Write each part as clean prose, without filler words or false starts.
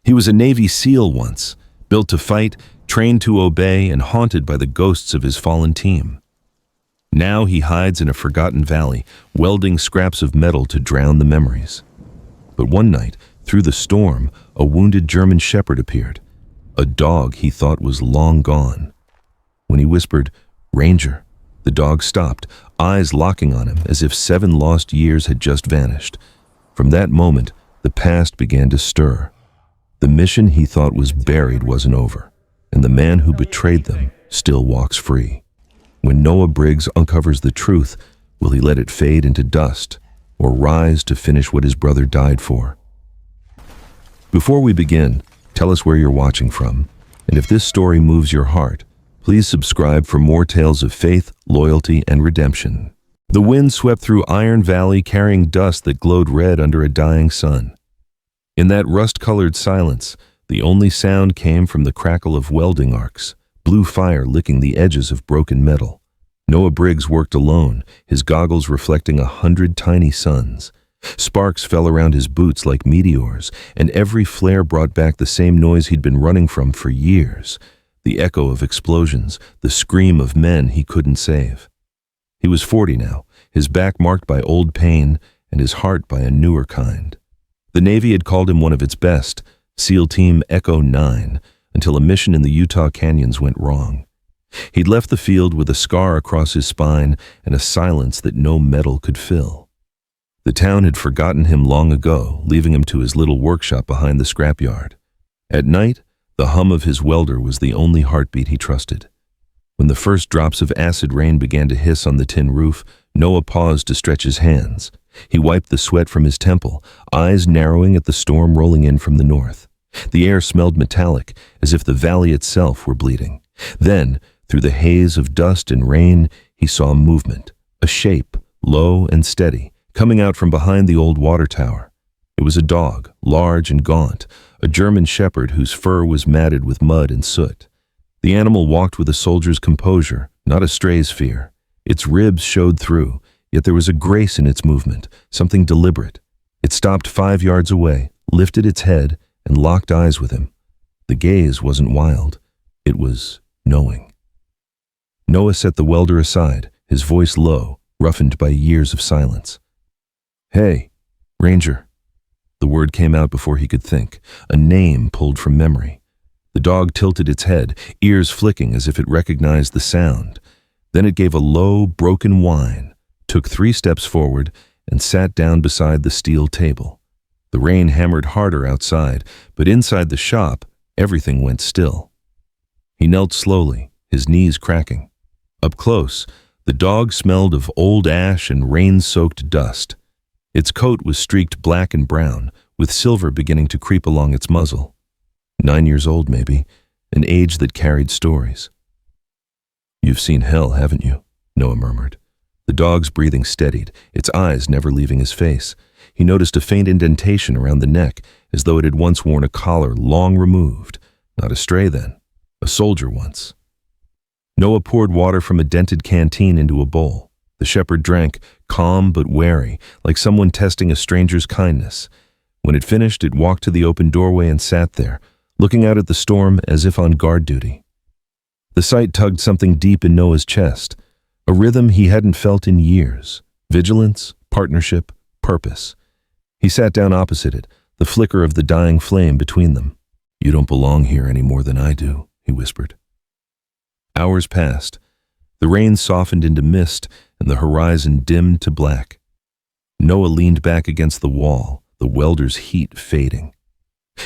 He was a Navy SEAL once, built to fight, trained to obey, and haunted by the ghosts of his fallen team. Now he hides in a forgotten valley, welding scraps of metal to drown the memories. But one night, through the storm, a wounded German shepherd appeared, a dog he thought was long gone. When he whispered, "Ranger," the dog stopped, eyes locking on him as if 7 lost years had just vanished. From that moment, the past began to stir. The mission he thought was buried wasn't over, and the man who betrayed them still walks free. When Noah Briggs uncovers the truth, will he let it fade into dust, or rise to finish what his brother died for? Before we begin, tell us where you're watching from, and if this story moves your heart, please subscribe for more tales of faith, loyalty, and redemption. The wind swept through Iron Valley carrying dust that glowed red under a dying sun. In that rust-colored silence, the only sound came from the crackle of welding arcs, blue fire licking the edges of broken metal. Noah Briggs worked alone, his goggles reflecting 100 tiny suns. Sparks fell around his boots like meteors, and every flare brought back the same noise he'd been running from for years, the echo of explosions, the scream of men he couldn't save. He was 40 now, his back marked by old pain and his heart by a newer kind. The Navy had called him one of its best, SEAL Team Echo 9, until a mission in the Utah canyons went wrong. He'd left the field with a scar across his spine and a silence that no metal could fill. The town had forgotten him long ago, leaving him to his little workshop behind the scrapyard. At night, the hum of his welder was the only heartbeat he trusted. When the first drops of acid rain began to hiss on the tin roof, Noah paused to stretch his hands. He wiped the sweat from his temple, eyes narrowing at the storm rolling in from the north. The air smelled metallic, as if the valley itself were bleeding. Then, through the haze of dust and rain, he saw movement, a shape, low and steady, coming out from behind the old water tower. It was a dog, large and gaunt, a German shepherd whose fur was matted with mud and soot. The animal walked with a soldier's composure, not a stray's fear. Its ribs showed through, yet there was a grace in its movement, something deliberate. It stopped 5 yards away, lifted its head, and locked eyes with him. The gaze wasn't wild. It was knowing. Noah set the welder aside, his voice low, roughened by years of silence. "Hey, Ranger." The word came out before he could think, a name pulled from memory. The dog tilted its head, ears flicking as if it recognized the sound. Then it gave a low, broken whine, took 3 steps forward, and sat down beside the steel table. The rain hammered harder outside, but inside the shop, everything went still. He knelt slowly, his knees cracking. Up close, the dog smelled of old ash and rain-soaked dust. Its coat was streaked black and brown, with silver beginning to creep along its muzzle. 9 years old, maybe, an age that carried stories. "You've seen hell, haven't you?" Noah murmured. The dog's breathing steadied, its eyes never leaving his face. He noticed a faint indentation around the neck, as though it had once worn a collar long removed. Not a stray then, a soldier once. Noah poured water from a dented canteen into a bowl. The shepherd drank, calm but wary, like someone testing a stranger's kindness. When it finished, it walked to the open doorway and sat there, looking out at the storm as if on guard duty. The sight tugged something deep in Noah's chest, a rhythm he hadn't felt in years. Vigilance, partnership, purpose. He sat down opposite it, the flicker of the dying flame between them. "You don't belong here any more than I do," he whispered. Hours passed. The rain softened into mist, and the horizon dimmed to black. Noah leaned back against the wall, the welder's heat fading.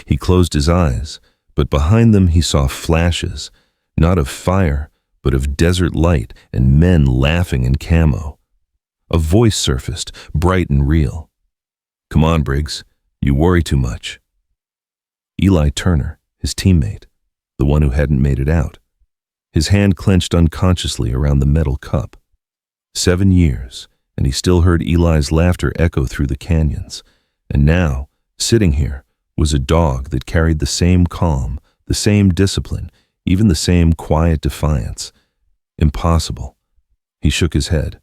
He closed his eyes, but behind them he saw flashes, not of fire, but of desert light and men laughing in camo. A voice surfaced, bright and real. "Come on, Briggs, you worry too much." Eli Turner, his teammate, the one who hadn't made it out. His hand clenched unconsciously around the metal cup. 7 years, and he still heard Eli's laughter echo through the canyons. And now, sitting here, was a dog that carried the same calm, the same discipline, even the same quiet defiance. Impossible. He shook his head.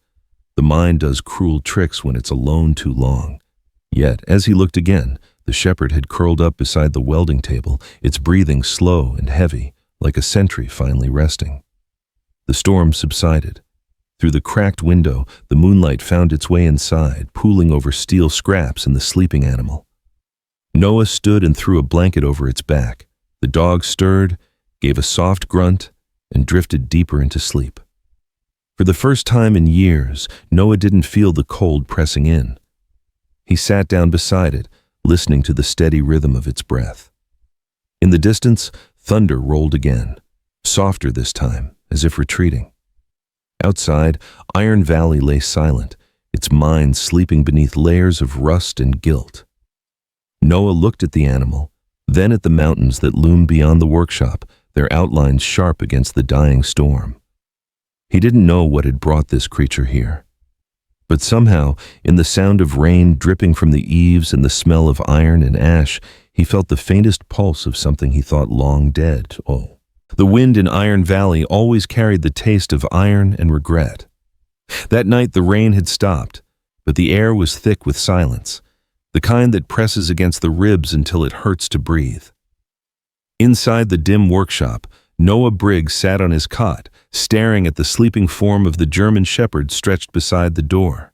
The mind does cruel tricks when it's alone too long. Yet, as he looked again, The shepherd had curled up beside the welding table, its breathing slow and heavy, like a sentry finally resting. The storm subsided. Through the cracked window, the moonlight found its way inside, pooling over steel scraps and the sleeping animal. Noah stood and threw a blanket over its back. The dog stirred, gave a soft grunt, and drifted deeper into sleep. For the first time in years, Noah didn't feel the cold pressing in. He sat down beside it, listening to the steady rhythm of its breath. In the distance, thunder rolled again, softer this time, as if retreating. Outside, Iron Valley lay silent, its mind sleeping beneath layers of rust and guilt. Noah looked at the animal, then at the mountains that loomed beyond the workshop, their outlines sharp against the dying storm. He didn't know what had brought this creature here. But somehow, in the sound of rain dripping from the eaves and the smell of iron and ash, he felt the faintest pulse of something he thought long dead. Oh. The wind in Iron Valley always carried the taste of iron and regret. That night the rain had stopped, but the air was thick with silence, the kind that presses against the ribs until it hurts to breathe. Inside the dim workshop, Noah Briggs sat on his cot, staring at the sleeping form of the German shepherd stretched beside the door.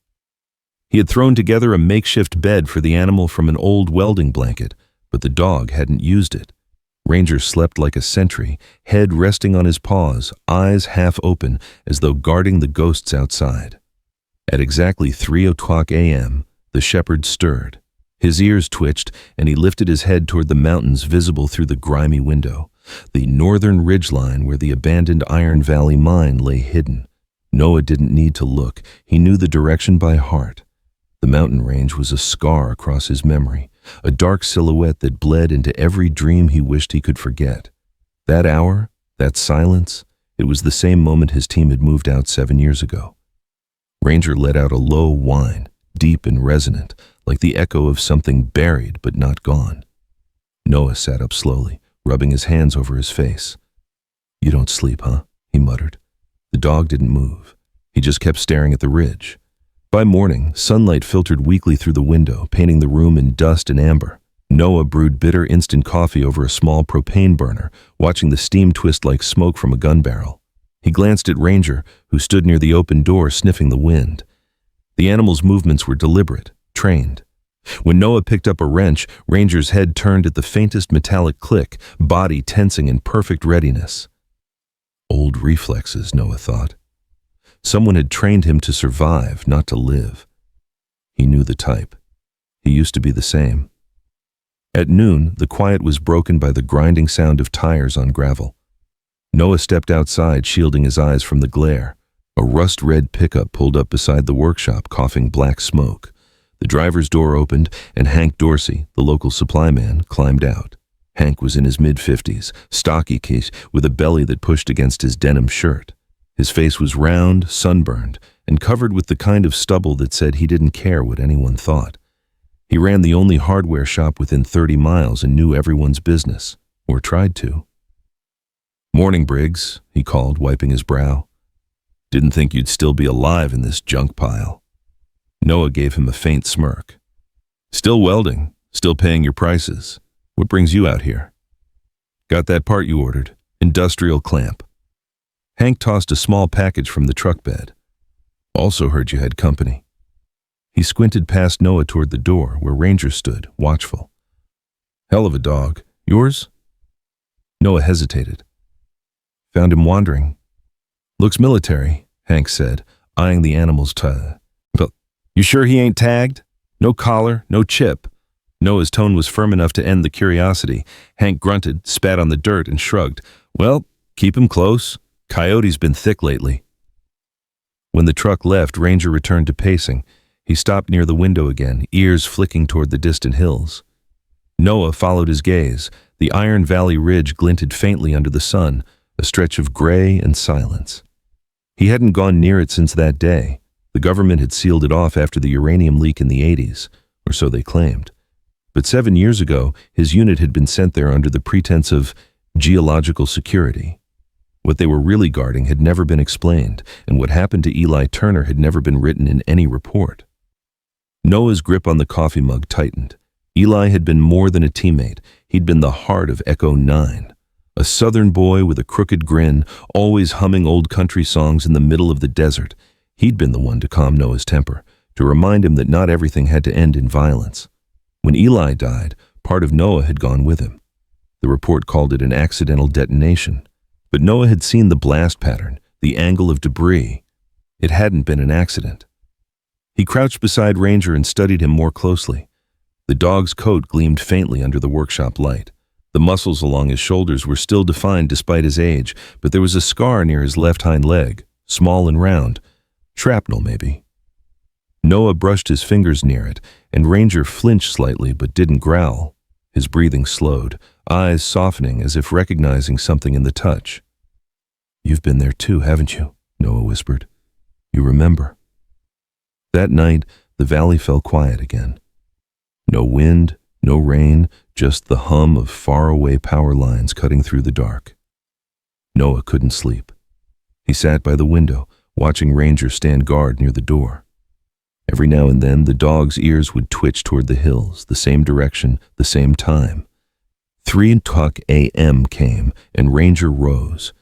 He had thrown together a makeshift bed for the animal from an old welding blanket, but the dog hadn't used it. Ranger slept like a sentry, head resting on his paws, eyes half open as though guarding the ghosts outside. At exactly 3:00 a.m., the shepherd stirred. His ears twitched, and he lifted his head toward the mountains visible through the grimy window, the northern ridgeline where the abandoned Iron Valley mine lay hidden. Noah didn't need to look. He knew the direction by heart. The mountain range was a scar across his memory, a dark silhouette that bled into every dream he wished he could forget. That hour, that silence, it was the same moment his team had moved out 7 years ago. Ranger let out a low whine, deep and resonant, like the echo of something buried but not gone. Noah sat up slowly, rubbing his hands over his face. "You don't sleep, huh?" he muttered. The dog didn't move. He just kept staring at the ridge. By morning, sunlight filtered weakly through the window, painting the room in dust and amber. Noah brewed bitter instant coffee over a small propane burner, watching the steam twist like smoke from a gun barrel. He glanced at Ranger, who stood near the open door sniffing the wind. The animal's movements were deliberate, trained. When Noah picked up a wrench, Ranger's head turned at the faintest metallic click, body tensing in perfect readiness. Old reflexes, Noah thought. Someone had trained him to survive, not to live. He knew the type. He used to be the same. At noon, the quiet was broken by the grinding sound of tires on gravel. Noah stepped outside, shielding his eyes from the glare. A rust-red pickup pulled up beside the workshop, coughing black smoke. The driver's door opened, and Hank Dorsey, the local supply man, climbed out. Hank was in his mid-50s, stocky case, with a belly that pushed against his denim shirt. His face was round, sunburned, and covered with the kind of stubble that said he didn't care what anyone thought. He ran the only hardware shop within 30 miles and knew everyone's business, or tried to. "Morning, Briggs," he called, wiping his brow. "Didn't think you'd still be alive in this junk pile." Noah gave him a faint smirk. "Still welding, still paying your prices. What brings you out here?" "Got that part you ordered, industrial clamp." Hank tossed a small package from the truck bed. "Also heard you had company." He squinted past Noah toward the door, where Ranger stood, watchful. "Hell of a dog. Yours?" Noah hesitated. "Found him wandering." "Looks military," Hank said, eyeing the animal's "Well, you sure he ain't tagged? No collar, no chip?" Noah's tone was firm enough to end the curiosity. Hank grunted, spat on the dirt, and shrugged. "Well, keep him close. Coyote's been thick lately." When the truck left, Ranger returned to pacing. He stopped near the window again, ears flicking toward the distant hills. Noah followed his gaze. The Iron Valley Ridge glinted faintly under the sun, a stretch of gray and silence. He hadn't gone near it since that day. The government had sealed it off after the uranium leak in the 80s, or so they claimed. But 7 years ago, his unit had been sent there under the pretense of geological security. What they were really guarding had never been explained, and what happened to Eli Turner had never been written in any report. Noah's grip on the coffee mug tightened. Eli had been more than a teammate. He'd been the heart of Echo 9. A southern boy with a crooked grin, always humming old country songs in the middle of the desert. He'd been the one to calm Noah's temper, to remind him that not everything had to end in violence. When Eli died, part of Noah had gone with him. The report called it an accidental detonation. But Noah had seen the blast pattern, the angle of debris. It hadn't been an accident. He crouched beside Ranger and studied him more closely. The dog's coat gleamed faintly under the workshop light. The muscles along his shoulders were still defined despite his age, but there was a scar near his left hind leg, small and round. Shrapnel, maybe. Noah brushed his fingers near it, and Ranger flinched slightly but didn't growl. His breathing slowed, eyes softening as if recognizing something in the touch. "You've been there too, haven't you?" Noah whispered. "You remember." That night, the valley fell quiet again. No wind, no rain, just the hum of faraway power lines cutting through the dark. Noah couldn't sleep. He sat by the window, watching Ranger stand guard near the door. Every now and then, the dog's ears would twitch toward the hills, the same direction, the same time. 3:00 a.m. came, and Ranger rose.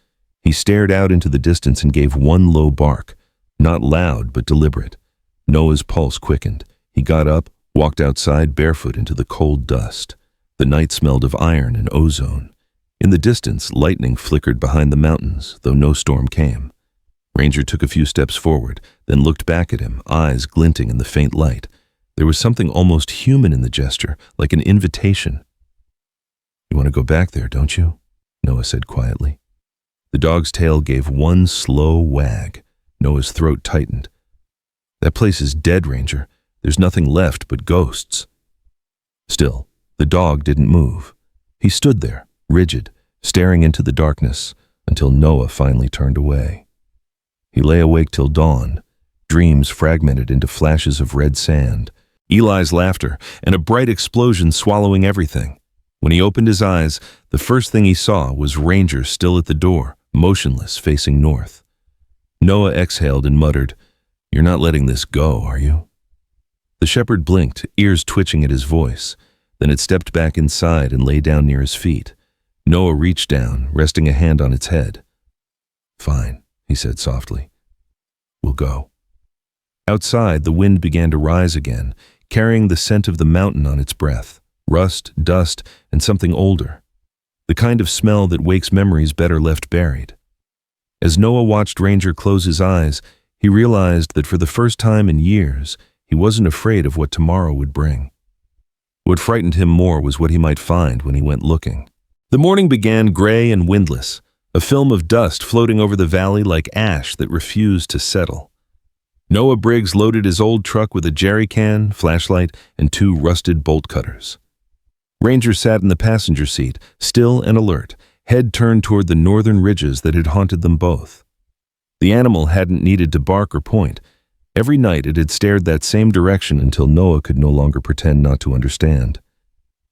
He stared out into the distance and gave one low bark, not loud but deliberate. Noah's pulse quickened. He got up, walked outside barefoot into the cold dust. The night smelled of iron and ozone. In the distance, lightning flickered behind the mountains, though no storm came. Ranger took a few steps forward, then looked back at him, eyes glinting in the faint light. There was something almost human in the gesture, like an invitation. "You want to go back there, don't you?" Noah said quietly. The dog's tail gave one slow wag. Noah's throat tightened. "That place is dead, Ranger. There's nothing left but ghosts." Still, the dog didn't move. He stood there, rigid, staring into the darkness, until Noah finally turned away. He lay awake till dawn, dreams fragmented into flashes of red sand, Eli's laughter, and a bright explosion swallowing everything. When he opened his eyes, the first thing he saw was Ranger still at the door, motionless, facing north. Noah exhaled and muttered, "You're not letting this go, are you?" The shepherd blinked, ears twitching at his voice. Then it stepped back inside and lay down near his feet. Noah reached down, resting a hand on its head. "Fine," he said softly. "We'll go." Outside, the wind began to rise again, carrying the scent of the mountain on its breath, rust, dust, and something older. The kind of smell that wakes memories better left buried. As Noah watched Ranger close his eyes, he realized that for the first time in years, he wasn't afraid of what tomorrow would bring. What frightened him more was what he might find when he went looking. The morning began gray and windless, a film of dust floating over the valley like ash that refused to settle. Noah Briggs loaded his old truck with a jerry can, flashlight, and 2 rusted bolt cutters. Ranger sat in the passenger seat, still and alert, head turned toward the northern ridges that had haunted them both. The animal hadn't needed to bark or point. Every night it had stared that same direction until Noah could no longer pretend not to understand.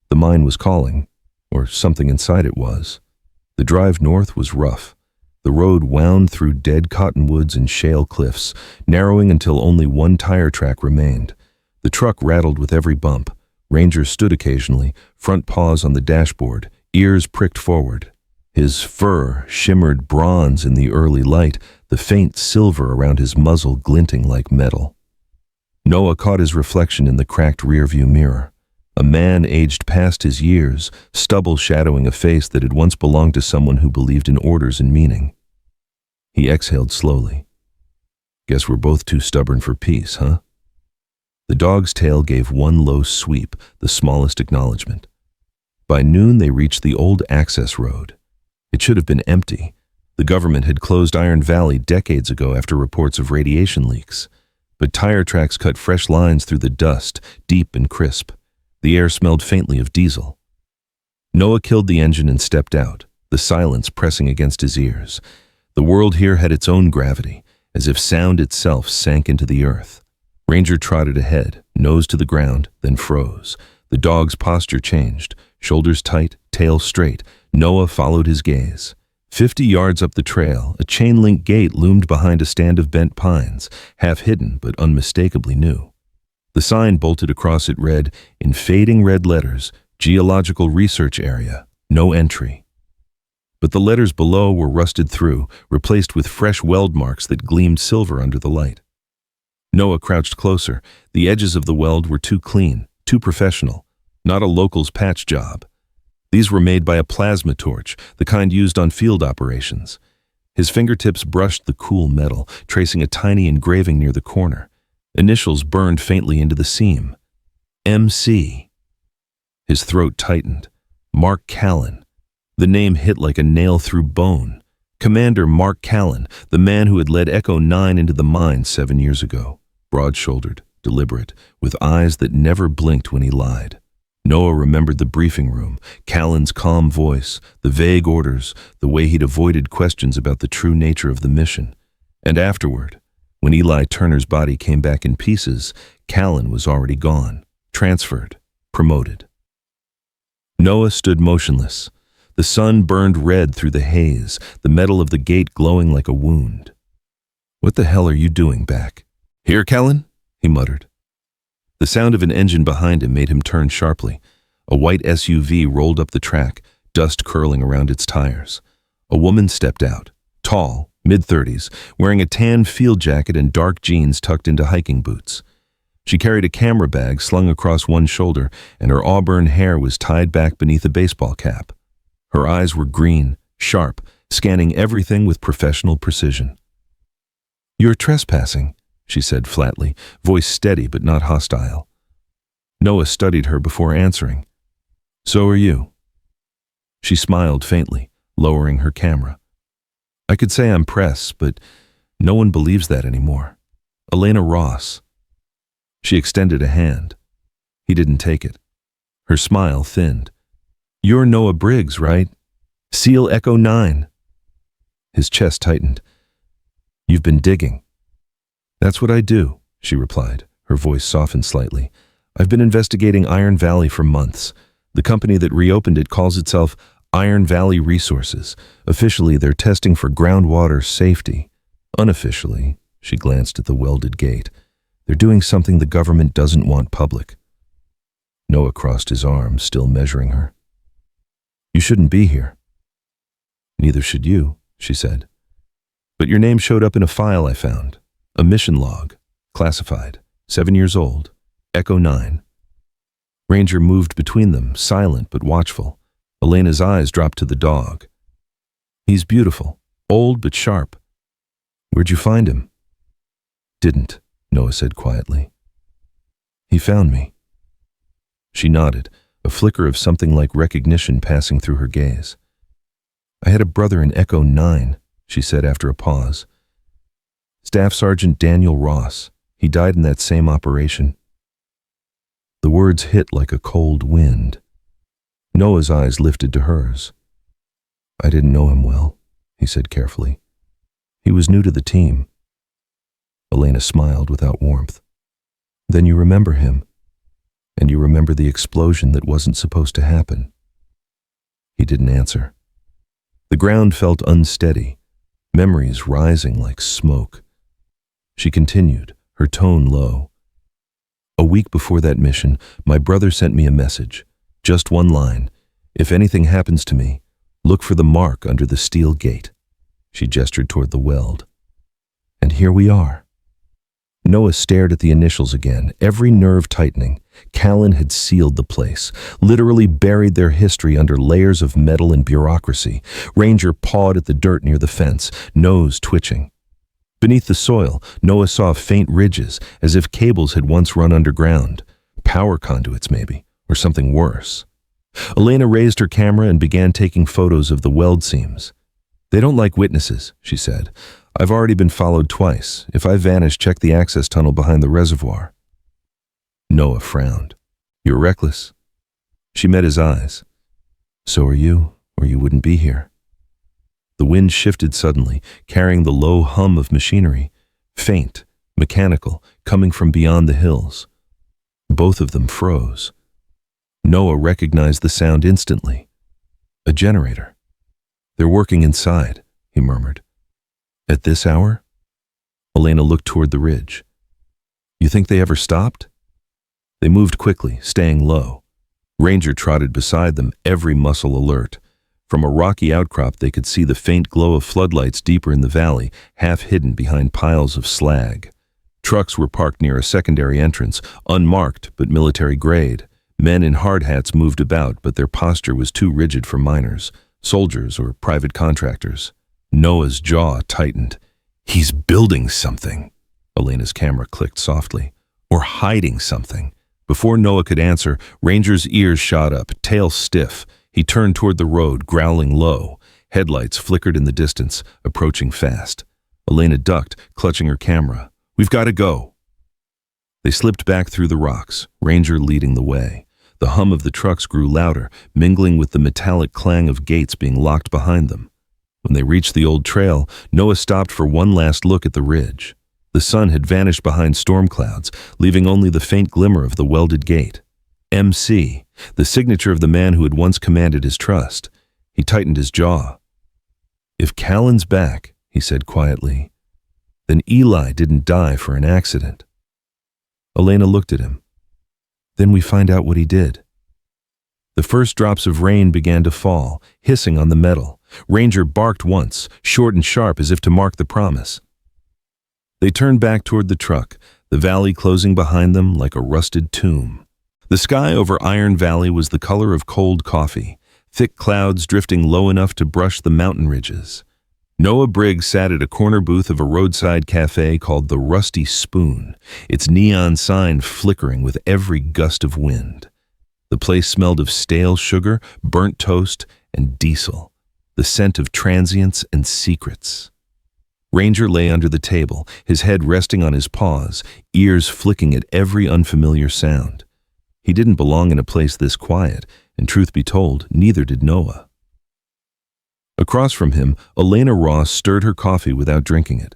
The mind was calling, or something inside it was. The drive north was rough. The road wound through dead cottonwoods and shale cliffs, narrowing until only one tire track remained. The truck rattled with every bump. Ranger stood occasionally, front paws on the dashboard, ears pricked forward. His fur shimmered bronze in the early light, the faint silver around his muzzle glinting like metal. Noah caught his reflection in the cracked rearview mirror. A man aged past his years, stubble shadowing a face that had once belonged to someone who believed in orders and meaning. He exhaled slowly. "Guess we're both too stubborn for peace, huh?" The dog's tail gave one low sweep, the smallest acknowledgement. By noon they reached the old access road. It should have been empty. The government had closed Iron Valley decades ago after reports of radiation leaks. But tire tracks cut fresh lines through the dust, deep and crisp. The air smelled faintly of diesel. Noah killed the engine and stepped out, the silence pressing against his ears. The world here had its own gravity, as if sound itself sank into the earth. Ranger trotted ahead, nose to the ground, then froze. The dog's posture changed, shoulders tight, tail straight. Noah followed his gaze. 50 yards up the trail, a chain-link gate loomed behind a stand of bent pines, half hidden but unmistakably new. The sign bolted across it read, in fading red letters, Geological Research Area, no entry. But the letters below were rusted through, replaced with fresh weld marks that gleamed silver under the light. Noah crouched closer. The edges of the weld were too clean, too professional, not a local's patch job. These were made by a plasma torch, the kind used on field operations. His fingertips brushed the cool metal, tracing a tiny engraving near the corner. Initials burned faintly into the seam. MC. His throat tightened. Mark Callan. The name hit like a nail through bone. Commander Mark Callan, the man who had led Echo 9 into the mine 7 years ago. Broad-shouldered, deliberate, with eyes that never blinked when he lied. Noah remembered the briefing room, Callan's calm voice, the vague orders, the way he'd avoided questions about the true nature of the mission. And afterward, when Eli Turner's body came back in pieces, Callan was already gone, transferred, promoted. Noah stood motionless. The sun burned red through the haze, the metal of the gate glowing like a wound. "What the hell are you doing back?" "Here, Callan?" he muttered. The sound of an engine behind him made him turn sharply. A white SUV rolled up the track, dust curling around its tires. A woman stepped out, tall, mid-30s, wearing a tan field jacket and dark jeans tucked into hiking boots. She carried a camera bag slung across one shoulder, and her auburn hair was tied back beneath a baseball cap. Her eyes were green, sharp, scanning everything with professional precision. "You're trespassing," she said flatly, voice steady but not hostile. Noah studied her before answering. "So are you." She smiled faintly, lowering her camera. "I could say I'm press, but no one believes that anymore. Elena Ross." She extended a hand. He didn't take it. Her smile thinned. "You're Noah Briggs, right? SEAL Echo 9. His chest tightened. "You've been digging." "That's what I do," she replied, her voice softened slightly. "I've been investigating Iron Valley for months. The company that reopened it calls itself Iron Valley Resources. Officially, they're testing for groundwater safety. Unofficially," she glanced at the welded gate, "they're doing something the government doesn't want public." Noah crossed his arms, still measuring her. "You shouldn't be here." "Neither should you," she said. "But your name showed up in a file I found. A mission log, classified, 7 years old, Echo 9. Ranger moved between them, silent but watchful. Elena's eyes dropped to the dog. "He's beautiful, old but sharp. Where'd you find him?" "Didn't," Noah said quietly. "He found me." She nodded, a flicker of something like recognition passing through her gaze. "I had a brother in Echo 9, she said after a pause. "Staff Sergeant Daniel Ross. He died in that same operation." The words hit like a cold wind. Noah's eyes lifted to hers. "I didn't know him well," he said carefully. "He was new to the team." Elena smiled without warmth. "Then you remember him, and you remember the explosion that wasn't supposed to happen." He didn't answer. The ground felt unsteady, memories rising like smoke. She continued, her tone low. "A week before that mission, my brother sent me a message. Just one line. If anything happens to me, look for the mark under the steel gate." She gestured toward the weld. "And here we are." Noah stared at the initials again, every nerve tightening. Callan had sealed the place, literally buried their history under layers of metal and bureaucracy. Ranger pawed at the dirt near the fence, nose twitching. Beneath the soil, Noah saw faint ridges, as if cables had once run underground. Power conduits, maybe, or something worse. Elena raised her camera and began taking photos of the weld seams. "They don't like witnesses," she said. "I've already been followed twice. If I vanish, check the access tunnel behind the reservoir." Noah frowned. "You're reckless." She met his eyes. "So are you, or you wouldn't be here." The wind shifted suddenly, carrying the low hum of machinery, faint, mechanical, coming from beyond the hills. Both of them froze. Noah recognized the sound instantly. A generator. "They're working inside," he murmured. "At this hour?" Elena looked toward the ridge. "You think they ever stopped?" They moved quickly, staying low. Ranger trotted beside them, every muscle alert. From a rocky outcrop they could see the faint glow of floodlights deeper in the valley, half hidden behind piles of slag. Trucks were parked near a secondary entrance, unmarked but military grade. Men in hard hats moved about, but their posture was too rigid for miners, soldiers, or private contractors. Noah's jaw tightened. He's building something. Elena's camera clicked softly. Or hiding something. Before Noah could answer, Ranger's ears shot up, tail stiff. He turned toward the road, growling low. Headlights flickered in the distance, approaching fast. Elena ducked, clutching her camera. "We've got to go." They slipped back through the rocks, Ranger leading the way. The hum of the trucks grew louder, mingling with the metallic clang of gates being locked behind them. When they reached the old trail, Noah stopped for one last look at the ridge. The sun had vanished behind storm clouds, leaving only the faint glimmer of the welded gate. MC, the signature of the man who had once commanded his trust. He tightened his jaw. "If Callan's back," he said quietly, "then Eli didn't die for an accident." Elena looked at him. "Then we find out what he did." The first drops of rain began to fall, hissing on the metal. Ranger barked once, short and sharp as if to mark the promise. They turned back toward the truck, the valley closing behind them like a rusted tomb. The sky over Iron Valley was the color of cold coffee, thick clouds drifting low enough to brush the mountain ridges. Noah Briggs sat at a corner booth of a roadside cafe called the Rusty Spoon, its neon sign flickering with every gust of wind. The place smelled of stale sugar, burnt toast, and diesel, the scent of transience and secrets. Ranger lay under the table, his head resting on his paws, ears flicking at every unfamiliar sound. He didn't belong in a place this quiet, and truth be told, neither did Noah. Across from him, Elena Ross stirred her coffee without drinking it.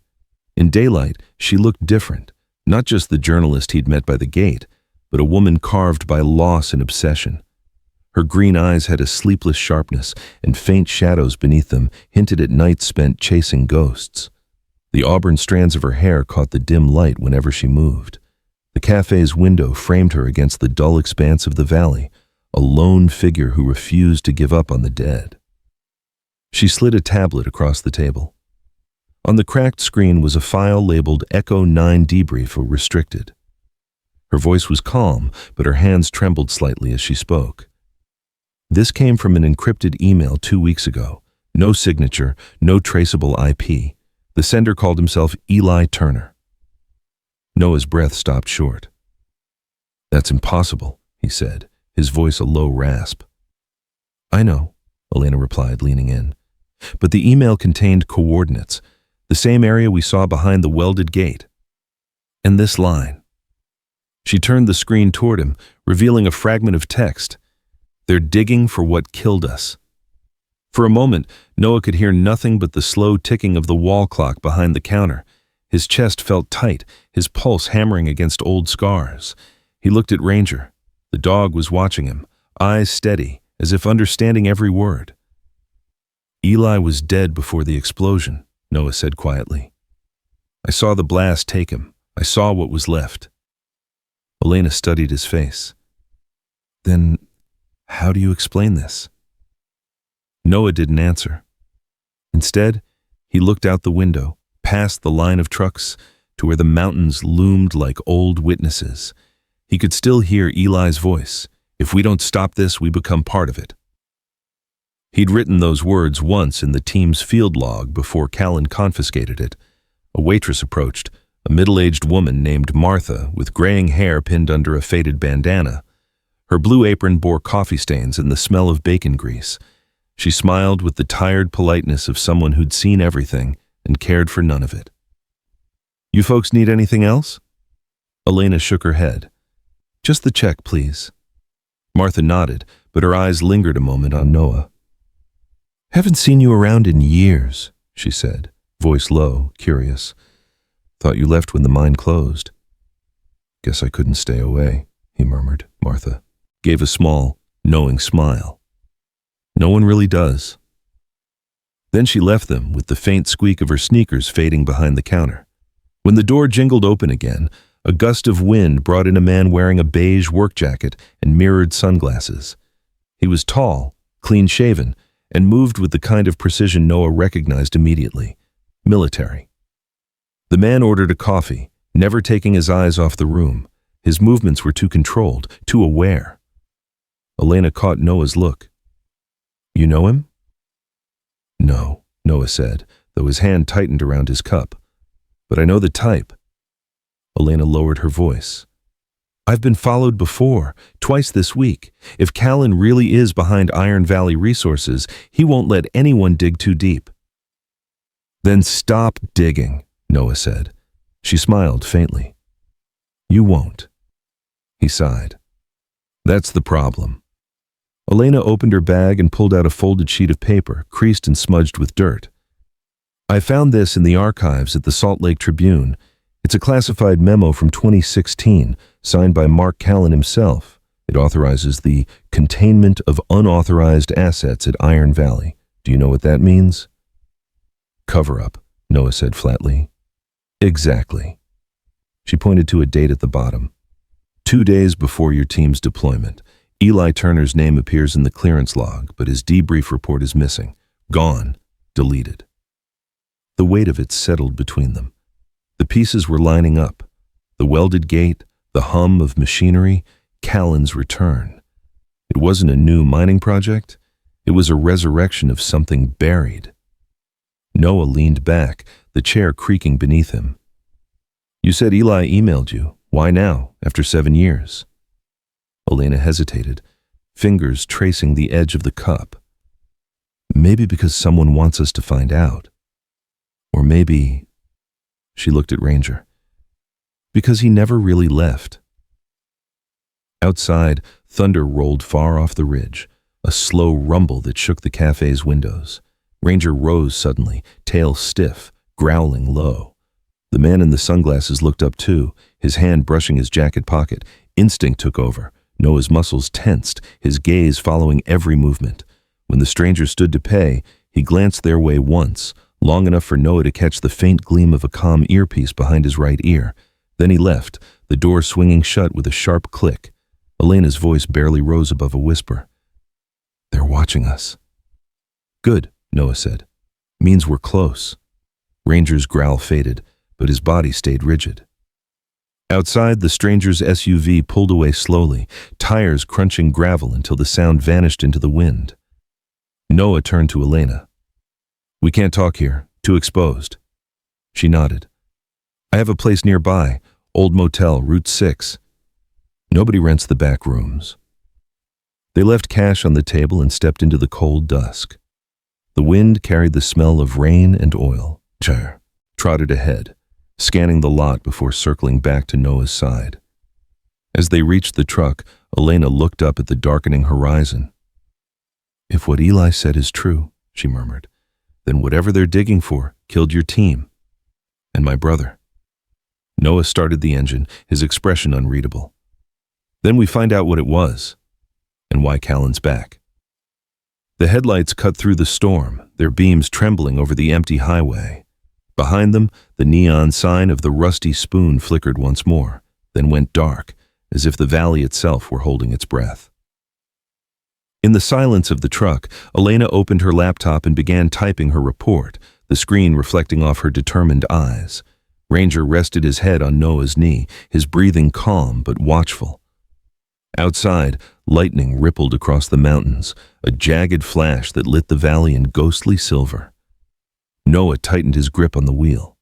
In daylight, she looked different, not just the journalist he'd met by the gate, but a woman carved by loss and obsession. Her green eyes had a sleepless sharpness, and faint shadows beneath them hinted at nights spent chasing ghosts. The auburn strands of her hair caught the dim light whenever she moved. The cafe's window framed her against the dull expanse of the valley, a lone figure who refused to give up on the dead. She slid a tablet across the table. On the cracked screen was a file labeled Echo 9 Debrief or Restricted. Her voice was calm, but her hands trembled slightly as she spoke. This came from an encrypted email 2 weeks ago. No signature, no traceable IP. The sender called himself Eli Turner. Noah's breath stopped short. "That's impossible," he said, his voice a low rasp. "I know," Elena replied, leaning in. "But the email contained coordinates, the same area we saw behind the welded gate. And this line." She turned the screen toward him, revealing a fragment of text. "They're digging for what killed us." For a moment, Noah could hear nothing but the slow ticking of the wall clock behind the counter. His chest felt tight, his pulse hammering against old scars. He looked at Ranger. The dog was watching him, eyes steady, as if understanding every word. "Eli was dead before the explosion," Noah said quietly. "I saw the blast take him. I saw what was left." Elena studied his face. "Then, how do you explain this?" Noah didn't answer. Instead, he looked out the window, past the line of trucks, to where the mountains loomed like old witnesses. He could still hear Eli's voice. "If we don't stop this, we become part of it." He'd written those words once in the team's field log before Callan confiscated it. A waitress approached, a middle-aged woman named Martha with graying hair pinned under a faded bandana. Her blue apron bore coffee stains and the smell of bacon grease. She smiled with the tired politeness of someone who'd seen everything and cared for none of it. "You folks need anything else?" Elena shook her head. "Just the check, please." Martha nodded, but her eyes lingered a moment on Noah. "Haven't seen you around in years," she said, voice low, curious. "Thought you left when the mine closed." "Guess I couldn't stay away," he murmured. Martha gave a small, knowing smile. "No one really does." Then she left them with the faint squeak of her sneakers fading behind the counter. When the door jingled open again, A gust of wind brought in a man wearing a beige work jacket and mirrored sunglasses. He was tall, clean-shaven, and moved with the kind of precision Noah recognized immediately: military. The man ordered a coffee, never taking his eyes off the room. His movements were too controlled, too aware. Elena caught Noah's look. "You know him?" "No," Noah said, though his hand tightened around his cup. "But I know the type." Elena lowered her voice. "I've been followed before, twice this week. If Callan really is behind Iron Valley Resources, he won't let anyone dig too deep." "Then stop digging," Noah said. She smiled faintly. "You won't." He sighed. "That's the problem." Elena opened her bag and pulled out a folded sheet of paper, creased and smudged with dirt. "I found this in the archives at the Salt Lake Tribune. It's a classified memo from 2016, signed by Mark Callan himself. It authorizes the containment of unauthorized assets at Iron Valley. Do you know what that means?" "Cover-up," Noah said flatly. "Exactly." She pointed to a date at the bottom. 2 days before your team's deployment. Eli Turner's name appears in the clearance log, but his debrief report is missing. Gone. Deleted. The weight of it settled between them. The pieces were lining up. The welded gate, the hum of machinery, Callan's return. It wasn't a new mining project. It was a resurrection of something buried. Noah leaned back, the chair creaking beneath him. "You said Eli emailed you. Why now, after 7 years?" Elena hesitated, fingers tracing the edge of the cup. "Maybe because someone wants us to find out. Or maybe..." She looked at Ranger. "Because he never really left." Outside, thunder rolled far off the ridge, a slow rumble that shook the cafe's windows. Ranger rose suddenly, tail stiff, growling low. The man in the sunglasses looked up too, his hand brushing his jacket pocket. Instinct took over. Noah's muscles tensed, his gaze following every movement. When the stranger stood to pay, he glanced their way once, long enough for Noah to catch the faint gleam of a comm earpiece behind his right ear. Then he left, the door swinging shut with a sharp click. Elena's voice barely rose above a whisper. "They're watching us." "Good," Noah said. "Means we're close." Ranger's growl faded, but his body stayed rigid. Outside, the stranger's SUV pulled away slowly, tires crunching gravel until the sound vanished into the wind. Noah turned to Elena. "We can't talk here. Too exposed." She nodded. "I have a place nearby, old motel, Route 6. Nobody rents the back rooms." They left cash on the table and stepped into the cold dusk. The wind carried the smell of rain and oil. Chair trotted ahead, scanning the lot before circling back to Noah's side. As they reached the truck, Elena looked up at the darkening horizon. "If what Eli said is true," she murmured, "then whatever they're digging for killed your team. And my brother." Noah started the engine, his expression unreadable. "Then we find out what it was, and why Callan's back." The headlights cut through the storm, their beams trembling over the empty highway. Behind them, the neon sign of the Rusty Spoon flickered once more, then went dark, as if the valley itself were holding its breath. In the silence of the truck, Elena opened her laptop and began typing her report, the screen reflecting off her determined eyes. Ranger rested his head on Noah's knee, his breathing calm but watchful. Outside, lightning rippled across the mountains, a jagged flash that lit the valley in ghostly silver. Noah tightened his grip on the wheel.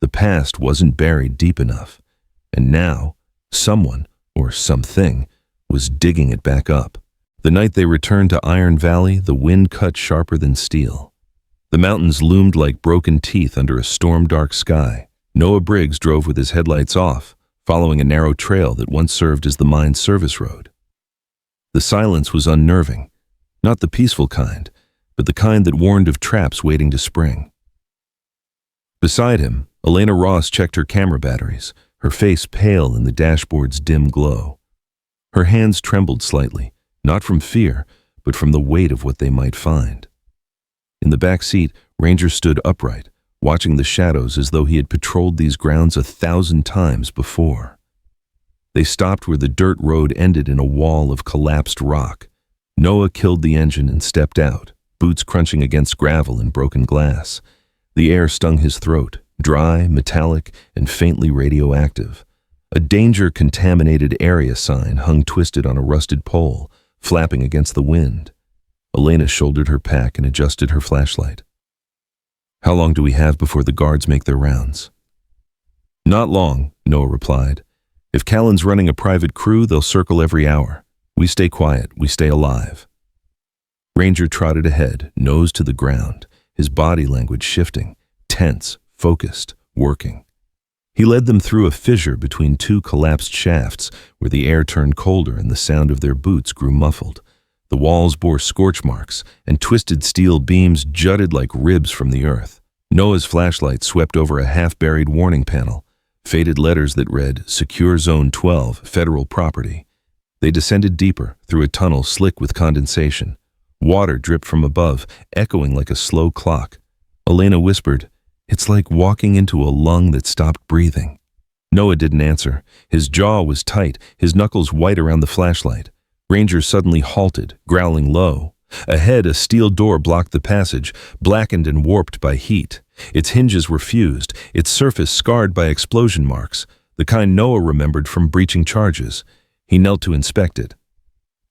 The past wasn't buried deep enough, and now someone, or something, was digging it back up. The night they returned to Iron Valley, the wind cut sharper than steel. The mountains loomed like broken teeth under a storm-dark sky. Noah Briggs drove with his headlights off, following a narrow trail that once served as the mine's service road. The silence was unnerving, not the peaceful kind, but the kind that warned of traps waiting to spring. Beside him, Elena Ross checked her camera batteries, her face pale in the dashboard's dim glow. Her hands trembled slightly, not from fear, but from the weight of what they might find. In the back seat, Ranger stood upright, watching the shadows as though he had patrolled these grounds 1,000 times before. They stopped where the dirt road ended in a wall of collapsed rock. Noah killed the engine and stepped out, boots crunching against gravel and broken glass. The air stung his throat, dry, metallic, and faintly radioactive. A danger-contaminated area sign hung twisted on a rusted pole, flapping against the wind. Elena shouldered her pack and adjusted her flashlight. "How long do we have before the guards make their rounds?" "Not long," Noah replied. "If Callan's running a private crew, they'll circle every hour. We stay quiet, we stay alive." Ranger trotted ahead, nose to the ground, his body language shifting, tense, focused, working. He led them through a fissure between two collapsed shafts where the air turned colder and the sound of their boots grew muffled. The walls bore scorch marks, and twisted steel beams jutted like ribs from the earth. Noah's flashlight swept over a half-buried warning panel, faded letters that read, "Secure Zone 12, Federal Property." They descended deeper, through a tunnel slick with condensation. Water dripped from above, echoing like a slow clock. Elena whispered, "It's like walking into a lung that stopped breathing." Noah didn't answer. His jaw was tight, his knuckles white around the flashlight. Ranger suddenly halted, growling low. Ahead, a steel door blocked the passage, blackened and warped by heat. Its hinges were fused, its surface scarred by explosion marks, the kind Noah remembered from breaching charges. He knelt to inspect it.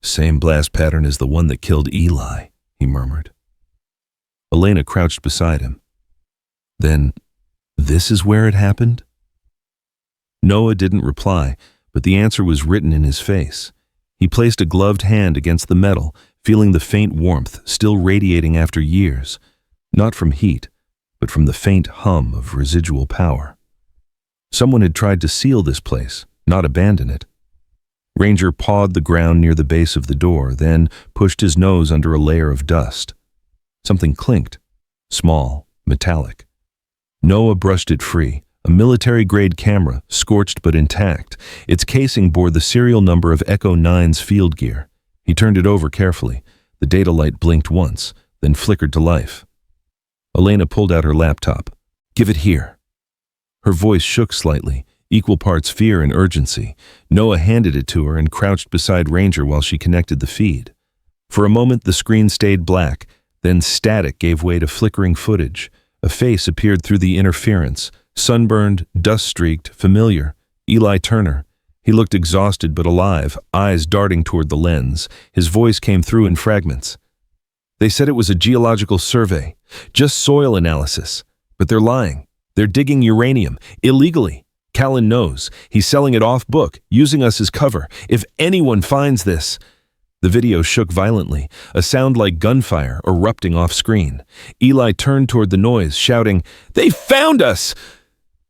"Same blast pattern as the one that killed Eli," he murmured. Elena crouched beside him. "Then, this is where it happened?" Noah didn't reply, but the answer was written in his face. He placed a gloved hand against the metal, feeling the faint warmth still radiating after years, not from heat, but from the faint hum of residual power. Someone had tried to seal this place, not abandon it. Ranger pawed the ground near the base of the door, then pushed his nose under a layer of dust. Something clinked, small, metallic. Noah brushed it free. A military-grade camera, scorched but intact. Its casing bore the serial number of Echo 9's field gear. He turned it over carefully. The data light blinked once, then flickered to life. Elena pulled out her laptop. "Give it here." Her voice shook slightly, equal parts fear and urgency. Noah handed it to her and crouched beside Ranger while she connected the feed. For a moment the screen stayed black, then static gave way to flickering footage. A face appeared through the interference. Sunburned, dust-streaked, familiar. Eli Turner. He looked exhausted but alive, eyes darting toward the lens. His voice came through in fragments. "They said it was a geological survey, just soil analysis. But they're lying. They're digging uranium, illegally. Callan knows. He's selling it off-book, using us as cover. If anyone finds this..." The video shook violently, a sound like gunfire erupting off-screen. Eli turned toward the noise, shouting, "They found us!"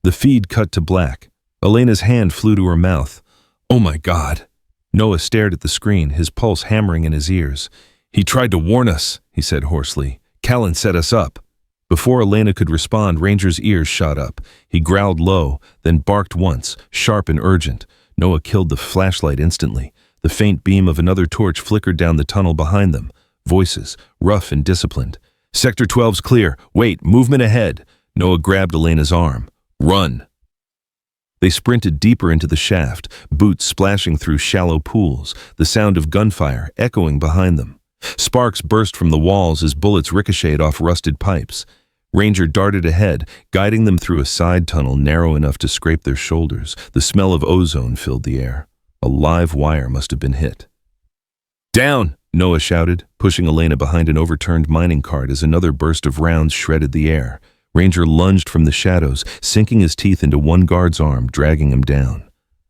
The feed cut to black. Elena's hand flew to her mouth. "Oh my God." Noah stared at the screen, his pulse hammering in his ears. "He tried to warn us," he said hoarsely. "Callan set us up." Before Elena could respond, Ranger's ears shot up. He growled low, then barked once, sharp and urgent. Noah killed the flashlight instantly. The faint beam of another torch flickered down the tunnel behind them. Voices, rough and disciplined. "Sector 12's clear. Wait, movement ahead." Noah grabbed Elena's arm. "Run." They sprinted deeper into the shaft, boots splashing through shallow pools, the sound of gunfire echoing behind them. Sparks burst from the walls as bullets ricocheted off rusted pipes. Ranger darted ahead, guiding them through a side tunnel narrow enough to scrape their shoulders. The smell of ozone filled the air. A live wire must have been hit. "Down!" Noah shouted, pushing Elena behind an overturned mining cart as another burst of rounds shredded the air. Ranger lunged from the shadows, sinking his teeth into one guard's arm, dragging him down.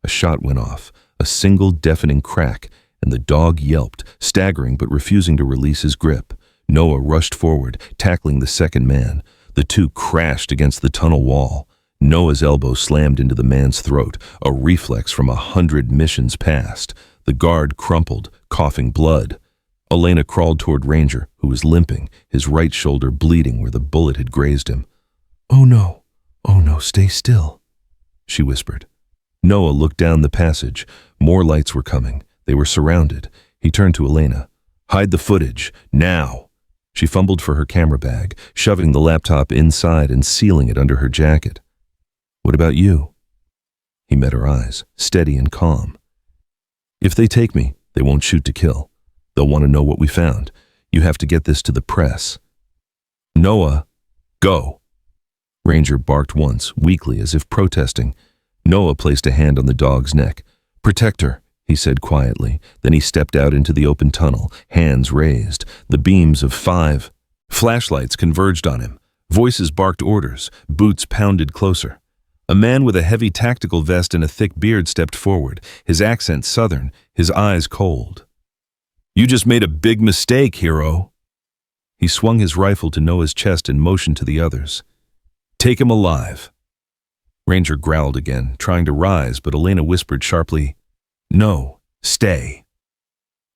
A shot went off, a single deafening crack, and the dog yelped, staggering but refusing to release his grip. Noah rushed forward, tackling the second man. The two crashed against the tunnel wall. Noah's elbow slammed into the man's throat, a reflex from 100 missions past. The guard crumpled, coughing blood. Elena crawled toward Ranger, who was limping, his right shoulder bleeding where the bullet had grazed him. Oh no, stay still," she whispered. Noah looked down the passage. More lights were coming. They were surrounded. He turned to Elena. "Hide the footage, now." She fumbled for her camera bag, shoving the laptop inside and sealing it under her jacket. "What about you?" He met her eyes, steady and calm. "If they take me, they won't shoot to kill. They'll want to know what we found. You have to get this to the press." "Noah, go." Ranger barked once, weakly, as if protesting. Noah placed a hand on the dog's neck. "Protect her," he said quietly. Then he stepped out into the open tunnel, hands raised. The beams of 5 flashlights converged on him. Voices barked orders. Boots pounded closer. A man with a heavy tactical vest and a thick beard stepped forward, his accent southern, his eyes cold. "You just made a big mistake, hero." He swung his rifle to Noah's chest and motioned to the others. "Take him alive." Ranger growled again, trying to rise, but Elena whispered sharply, "No, stay."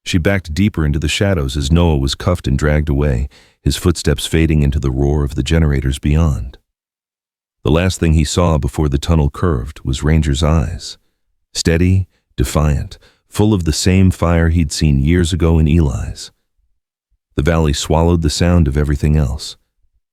She backed deeper into the shadows as Noah was cuffed and dragged away, his footsteps fading into the roar of the generators beyond. The last thing he saw before the tunnel curved was Ranger's eyes. Steady, defiant, full of the same fire he'd seen years ago in Eli's. The valley swallowed the sound of everything else.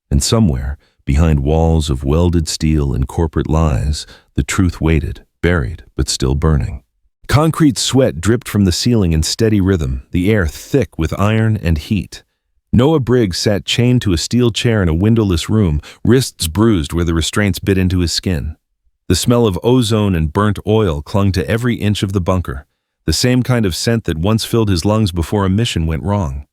And somewhere, behind walls of welded steel and corporate lies, the truth waited, buried but still burning. Concrete sweat dripped from the ceiling in steady rhythm, the air thick with iron and heat. Noah Briggs sat chained to a steel chair in a windowless room, wrists bruised where the restraints bit into his skin. The smell of ozone and burnt oil clung to every inch of the bunker, the same kind of scent that once filled his lungs before a mission went wrong.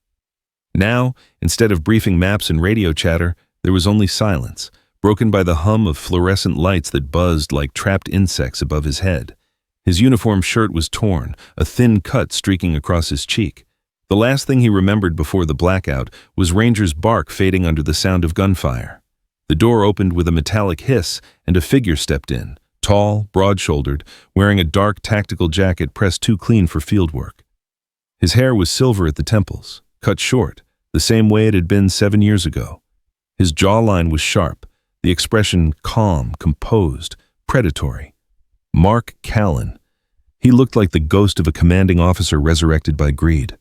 Now, instead of briefing maps and radio chatter, there was only silence, broken by the hum of fluorescent lights that buzzed like trapped insects above his head. His uniform shirt was torn, a thin cut streaking across his cheek. The last thing he remembered before the blackout was Ranger's bark fading under the sound of gunfire. The door opened with a metallic hiss, and a figure stepped in, tall, broad-shouldered, wearing a dark tactical jacket pressed too clean for field work. His hair was silver at the temples, cut short, the same way it had been 7 years ago. His jawline was sharp, the expression calm, composed, predatory. Mark Callan. He looked like the ghost of a commanding officer resurrected by greed.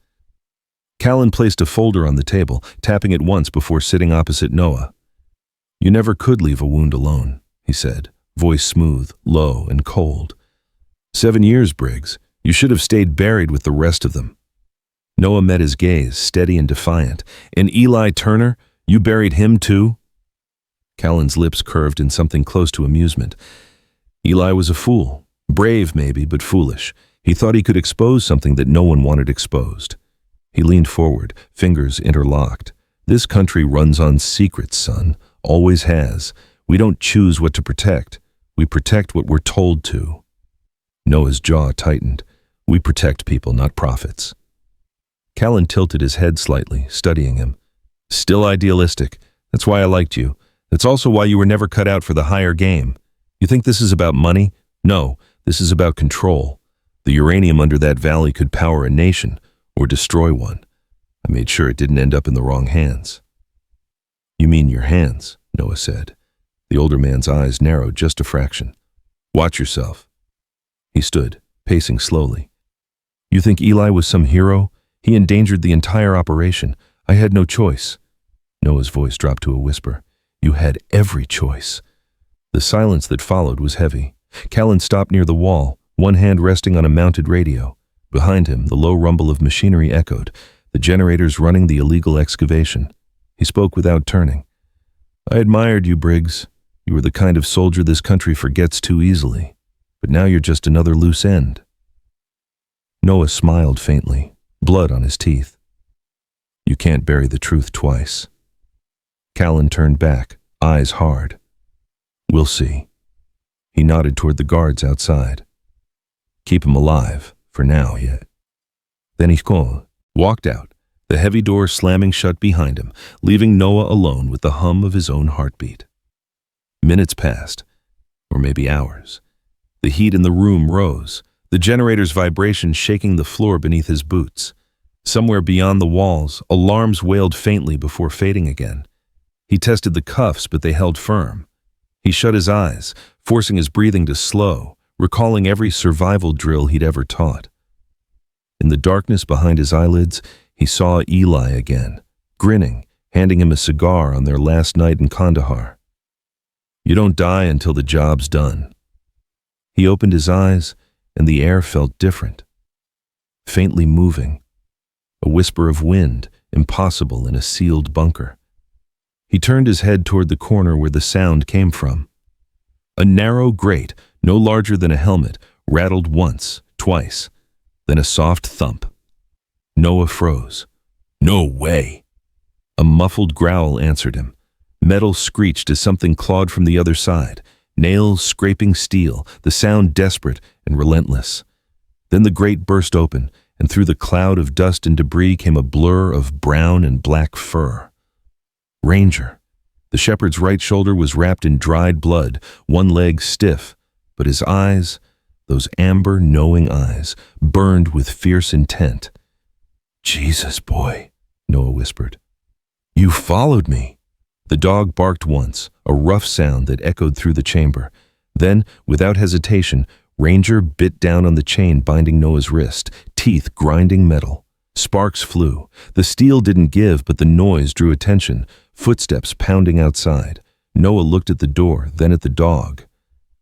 Callan placed a folder on the table, tapping it once before sitting opposite Noah. "You never could leave a wound alone," he said, voice smooth, low, and cold. 7 years, Briggs. You should have stayed buried with the rest of them." Noah met his gaze, steady and defiant. "And Eli Turner? You buried him too?" Callan's lips curved in something close to amusement. Eli was a fool. Brave, maybe, but foolish. He thought he could expose something that no one wanted exposed. He leaned forward, fingers interlocked. "This country runs on secrets, son. Always has. We don't choose what to protect. We protect what we're told to." Noah's jaw tightened. "We protect people, not profits." Callan tilted his head slightly, studying him. "Still idealistic. That's why I liked you. That's also why you were never cut out for the higher game. You think this is about money? No, this is about control. The uranium under that valley could power a nation, or destroy one. I made sure it didn't end up in the wrong hands." "You mean your hands," Noah said. The older man's eyes narrowed just a fraction. "Watch yourself." He stood, pacing slowly. "You think Eli was some hero? He endangered the entire operation. I had no choice." Noah's voice dropped to a whisper. "You had every choice." The silence that followed was heavy. Callan stopped near the wall, one hand resting on a mounted radio. Behind him, the low rumble of machinery echoed, the generators running the illegal excavation. He spoke without turning. "I admired you, Briggs. You were the kind of soldier this country forgets too easily. But now you're just another loose end." Noah smiled faintly, blood on his teeth. "You can't bury the truth twice." Callan turned back, eyes hard. "We'll see." He nodded toward the guards outside. "Keep him alive. For now, yet." Then he walked out, the heavy door slamming shut behind him, leaving Noah alone with the hum of his own heartbeat. Minutes passed, or maybe hours. The heat in the room rose, the generator's vibration shaking the floor beneath his boots. Somewhere beyond the walls, alarms wailed faintly before fading again. He tested the cuffs, but they held firm. He shut his eyes, forcing his breathing to slow, recalling every survival drill he'd ever taught. In the darkness behind his eyelids, he saw Eli again, grinning, handing him a cigar on their last night in Kandahar. "You don't die until the job's done." He opened his eyes, and the air felt different. Faintly moving. A whisper of wind, impossible in a sealed bunker. He turned his head toward the corner where the sound came from. A narrow grate, no larger than a helmet, rattled once, twice, then a soft thump. Noah froze. "No way!" A muffled growl answered him. Metal screeched as something clawed from the other side, nails scraping steel, the sound desperate and relentless. Then the grate burst open, and through the cloud of dust and debris came a blur of brown and black fur. Ranger. The shepherd's right shoulder was wrapped in dried blood, one leg stiff, but his eyes, those amber, knowing eyes, burned with fierce intent. "Jesus, boy," Noah whispered. "You followed me." The dog barked once, a rough sound that echoed through the chamber. Then, without hesitation, Ranger bit down on the chain binding Noah's wrist, teeth grinding metal. Sparks flew. The steel didn't give, but the noise drew attention, footsteps pounding outside. Noah looked at the door, then at the dog.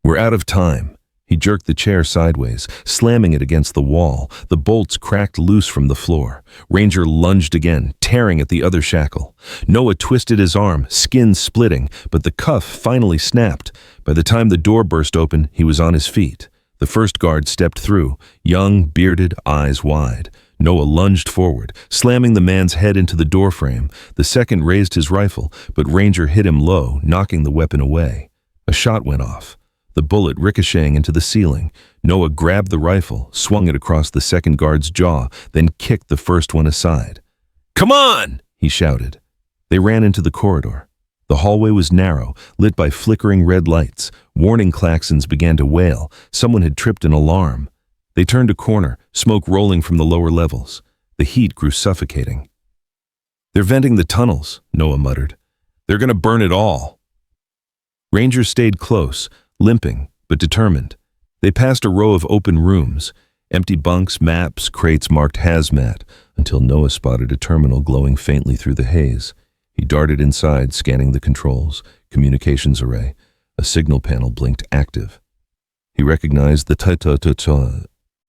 "We're out of time." He jerked the chair sideways, slamming it against the wall. The bolts cracked loose from the floor. Ranger lunged again, tearing at the other shackle. Noah twisted his arm, skin splitting, but the cuff finally snapped. By the time the door burst open, he was on his feet. The first guard stepped through, young, bearded, eyes wide. Noah lunged forward, slamming the man's head into the doorframe. The second raised his rifle, but Ranger hit him low, knocking the weapon away. A shot went off, the bullet ricocheting into the ceiling. Noah grabbed the rifle, swung it across the second guard's jaw, then kicked the first one aside. "Come on!" he shouted. They ran into the corridor. The hallway was narrow, lit by flickering red lights. Warning klaxons began to wail. Someone had tripped an alarm. They turned a corner, smoke rolling from the lower levels. The heat grew suffocating. "They're venting the tunnels," Noah muttered. "They're going to burn it all." Rangers stayed close, limping, but determined. They passed a row of open rooms, empty bunks, maps, crates marked hazmat, until Noah spotted a terminal glowing faintly through the haze. He darted inside, scanning the controls, communications array. A signal panel blinked active. He recognized the ta-ta-ta-ta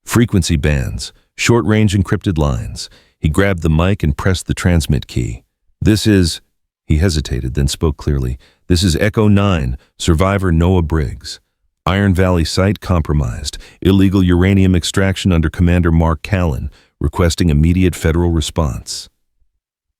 frequency bands, short-range encrypted lines. He grabbed the mic and pressed the transmit key. "This is..." He hesitated, then spoke clearly. "This is Echo 9, survivor Noah Briggs. Iron Valley site compromised. Illegal uranium extraction under Commander Mark Callan, requesting immediate federal response."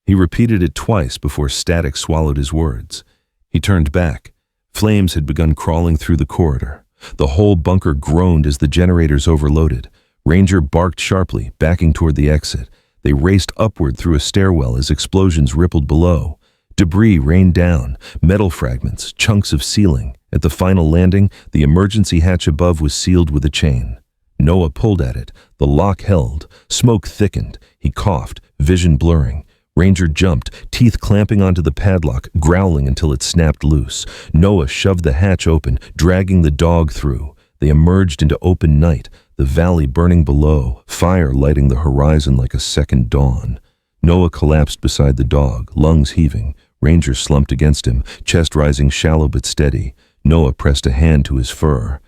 He repeated it twice before static swallowed his words. He turned back. Flames had begun crawling through the corridor. The whole bunker groaned as the generators overloaded. Ranger barked sharply, backing toward the exit. They raced upward through a stairwell as explosions rippled below. Debris rained down, metal fragments, chunks of ceiling. At the final landing, the emergency hatch above was sealed with a chain. Noah pulled at it. The lock held. Smoke thickened. He coughed, vision blurring. Ranger jumped, teeth clamping onto the padlock, growling until it snapped loose. Noah shoved the hatch open, dragging the dog through. They emerged into open night, the valley burning below, fire lighting the horizon like a second dawn. Noah collapsed beside the dog, lungs heaving. Ranger slumped against him, chest rising shallow but steady. Noah pressed a hand to his fur.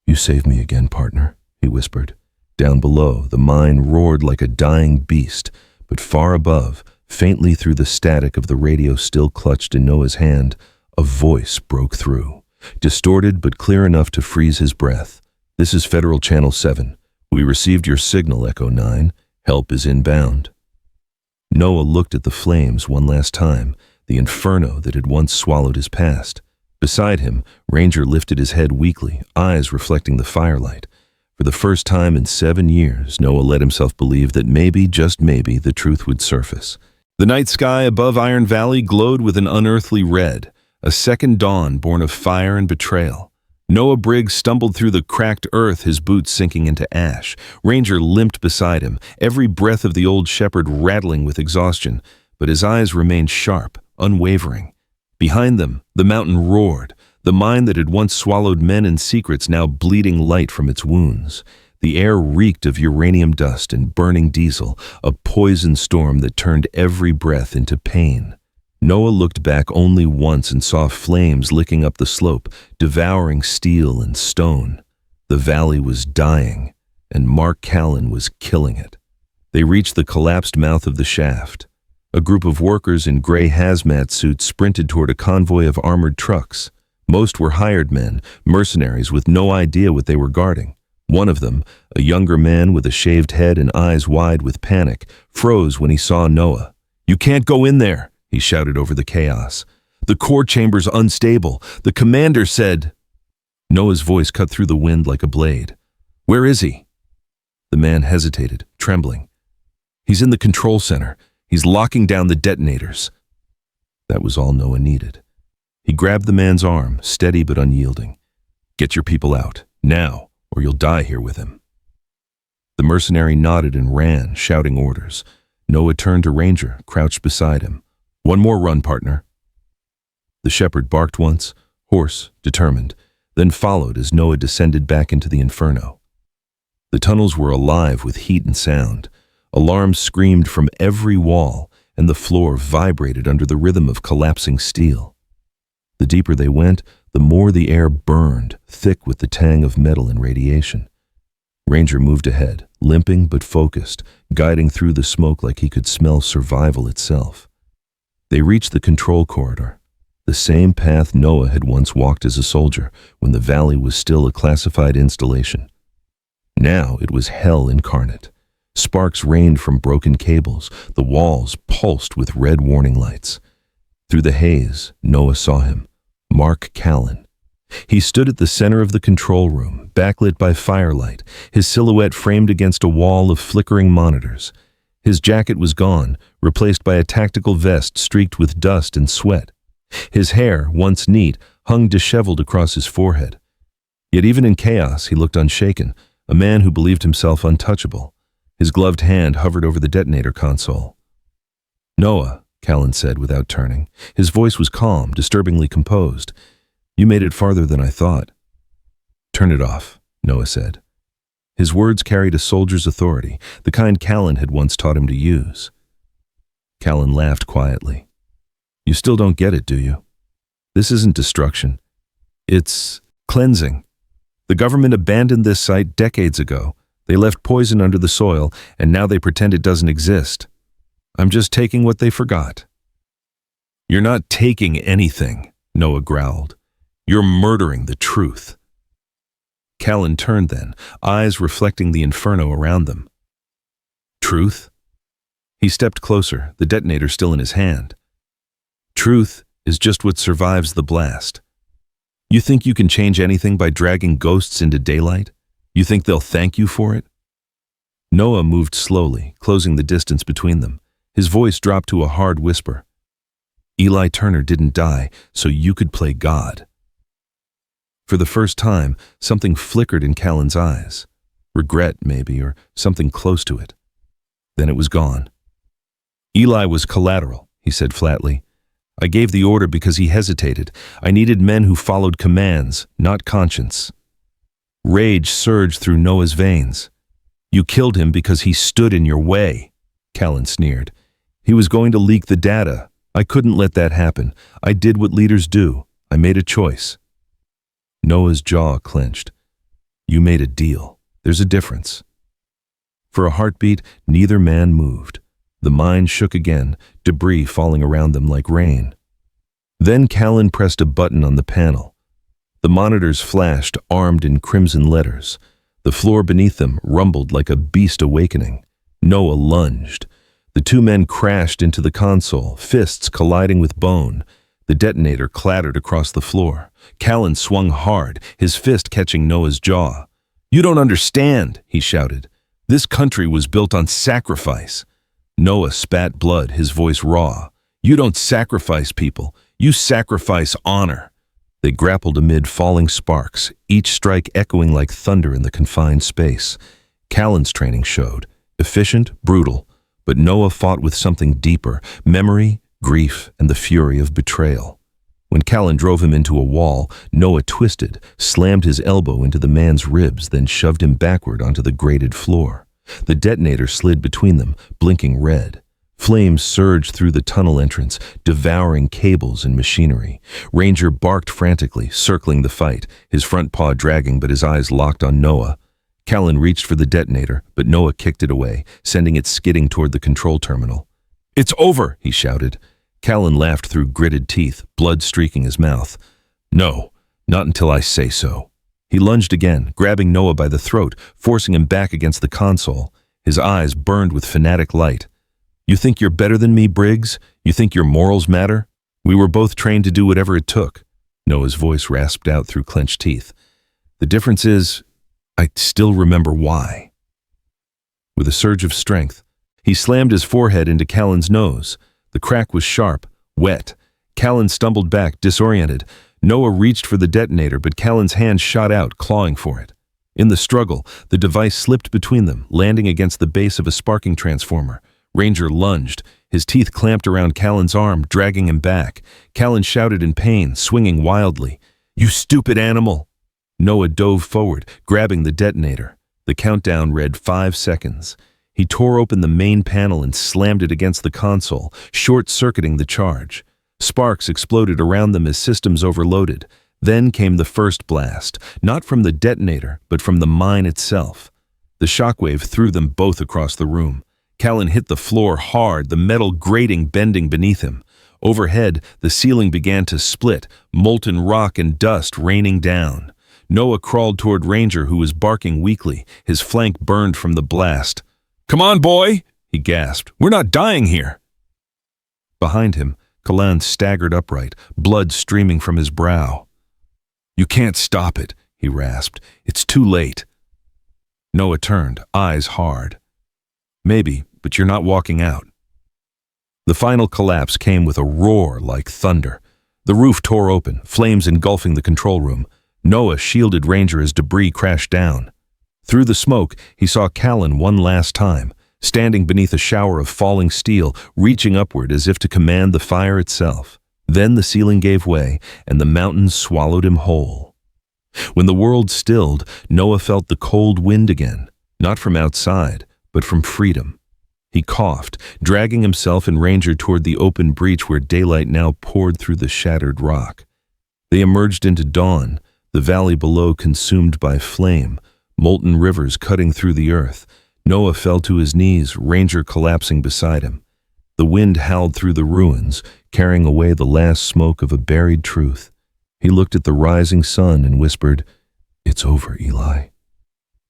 "You saved me again, partner," he whispered. Down below, the mine roared like a dying beast. But far above, faintly through the static of the radio still clutched in Noah's hand, a voice broke through, distorted but clear enough to freeze his breath. "This is Federal Channel 7. We received your signal, Echo 9. Help is inbound." Noah looked at the flames one last time, the inferno that had once swallowed his past. Beside him, Ranger lifted his head weakly, eyes reflecting the firelight. For the first time in 7 years, Noah let himself believe that maybe, just maybe, the truth would surface. The night sky above Iron Valley glowed with an unearthly red, a second dawn born of fire and betrayal. Noah Briggs stumbled through the cracked earth, his boots sinking into ash. Ranger limped beside him, every breath of the old shepherd rattling with exhaustion, but his eyes remained sharp, unwavering. Behind them, the mountain roared, the mine that had once swallowed men and secrets now bleeding light from its wounds. The air reeked of uranium dust and burning diesel, a poison storm that turned every breath into pain. Noah looked back only once and saw flames licking up the slope, devouring steel and stone. The valley was dying, and Mark Callan was killing it. They reached the collapsed mouth of the shaft. A group of workers in gray hazmat suits sprinted toward a convoy of armored trucks. Most were hired men, mercenaries with no idea what they were guarding. One of them, a younger man with a shaved head and eyes wide with panic, froze when he saw Noah. "You can't go in there," he shouted over the chaos. "The core chamber's unstable. The commander said—" Noah's voice cut through the wind like a blade. "Where is he?" The man hesitated, trembling. "He's in the control center. He's locking down the detonators." That was all Noah needed. He grabbed the man's arm, steady but unyielding. "Get your people out, now, or you'll die here with him." The mercenary nodded and ran, shouting orders. Noah turned to Ranger, crouched beside him. "One more run, partner." The shepherd barked once, hoarse, determined, then followed as Noah descended back into the inferno. The tunnels were alive with heat and sound. Alarms screamed from every wall, and the floor vibrated under the rhythm of collapsing steel. The deeper they went, the more the air burned, thick with the tang of metal and radiation. Ranger moved ahead, limping but focused, guiding through the smoke like he could smell survival itself. They reached the control corridor, the same path Noah had once walked as a soldier when the valley was still a classified installation. Now it was hell incarnate. Sparks rained from broken cables, the walls pulsed with red warning lights. Through the haze, Noah saw him, Mark Callan. He stood at the center of the control room, backlit by firelight, his silhouette framed against a wall of flickering monitors. His jacket was gone, replaced by a tactical vest streaked with dust and sweat. His hair, once neat, hung disheveled across his forehead. Yet even in chaos, he looked unshaken, a man who believed himself untouchable. His gloved hand hovered over the detonator console. "Noah," Callan said without turning. His voice was calm, disturbingly composed. "You made it farther than I thought." "Turn it off," Noah said. His words carried a soldier's authority, the kind Callan had once taught him to use. Callan laughed quietly. "You still don't get it, do you? This isn't destruction. It's cleansing. The government abandoned this site decades ago. They left poison under the soil, and now they pretend it doesn't exist. I'm just taking what they forgot." "You're not taking anything," Noah growled. "You're murdering the truth." Callan turned then, eyes reflecting the inferno around them. "Truth?" He stepped closer, the detonator still in his hand. "Truth is just what survives the blast. You think you can change anything by dragging ghosts into daylight? You think they'll thank you for it?" Noah moved slowly, closing the distance between them. His voice dropped to a hard whisper. "Eli Turner didn't die, so you could play God." For the first time, something flickered in Callan's eyes. Regret, maybe, or something close to it. Then it was gone. "Eli was collateral," he said flatly. "I gave the order because he hesitated. I needed men who followed commands, not conscience." Rage surged through Noah's veins. "You killed him because he stood in your way," Callan sneered. "He was going to leak the data. I couldn't let that happen. I did what leaders do. I made a choice." Noah's jaw clenched. "You made a deal. There's a difference." For a heartbeat, neither man moved. The mine shook again, debris falling around them like rain. Then Callan pressed a button on the panel. The monitors flashed, armed in crimson letters. The floor beneath them rumbled like a beast awakening. Noah lunged. The two men crashed into the console, fists colliding with bone. The detonator clattered across the floor. Callan swung hard, his fist catching Noah's jaw. "You don't understand," he shouted. "This country was built on sacrifice." Noah spat blood, his voice raw. "You don't sacrifice people. You sacrifice honor." They grappled amid falling sparks, each strike echoing like thunder in the confined space. Callan's training showed. Efficient, brutal. But Noah fought with something deeper, memory, grief, and the fury of betrayal. When Callan drove him into a wall, Noah twisted, slammed his elbow into the man's ribs, then shoved him backward onto the grated floor. The detonator slid between them, blinking red. Flames surged through the tunnel entrance, devouring cables and machinery. Ranger barked frantically, circling the fight, his front paw dragging but his eyes locked on Noah. Callan reached for the detonator, but Noah kicked it away, sending it skidding toward the control terminal. "It's over," he shouted. Callan laughed through gritted teeth, blood streaking his mouth. "No, not until I say so." He lunged again, grabbing Noah by the throat, forcing him back against the console. His eyes burned with fanatic light. "You think you're better than me, Briggs? You think your morals matter? We were both trained to do whatever it took." Noah's voice rasped out through clenched teeth. "The difference is, I still remember why." With a surge of strength, he slammed his forehead into Callan's nose. The crack was sharp, wet. Callan stumbled back, disoriented. Noah reached for the detonator, but Callan's hand shot out, clawing for it. In the struggle, the device slipped between them, landing against the base of a sparking transformer. Ranger lunged. His teeth clamped around Callan's arm, dragging him back. Callan shouted in pain, swinging wildly. "You stupid animal!" Noah dove forward, grabbing the detonator. The countdown read 5 seconds. He tore open the main panel and slammed it against the console, short-circuiting the charge. Sparks exploded around them as systems overloaded. Then came the first blast, not from the detonator, but from the mine itself. The shockwave threw them both across the room. Callan hit the floor hard, the metal grating bending beneath him. Overhead, the ceiling began to split, molten rock and dust raining down. Noah crawled toward Ranger, who was barking weakly, his flank burned from the blast. "Come on, boy," he gasped. "We're not dying here." Behind him, Callan staggered upright, blood streaming from his brow. "You can't stop it," he rasped. "It's too late." Noah turned, eyes hard. "Maybe, but you're not walking out." The final collapse came with a roar like thunder. The roof tore open, flames engulfing the control room. Noah shielded Ranger as debris crashed down. Through the smoke, he saw Callan one last time, standing beneath a shower of falling steel, reaching upward as if to command the fire itself. Then the ceiling gave way, and the mountains swallowed him whole. When the world stilled, Noah felt the cold wind again, not from outside, but from freedom. He coughed, dragging himself and Ranger toward the open breach where daylight now poured through the shattered rock. They emerged into dawn, the valley below consumed by flame, molten rivers cutting through the earth. Noah fell to his knees, Ranger collapsing beside him. The wind howled through the ruins, carrying away the last smoke of a buried truth. He looked at the rising sun and whispered, "It's over, Eli."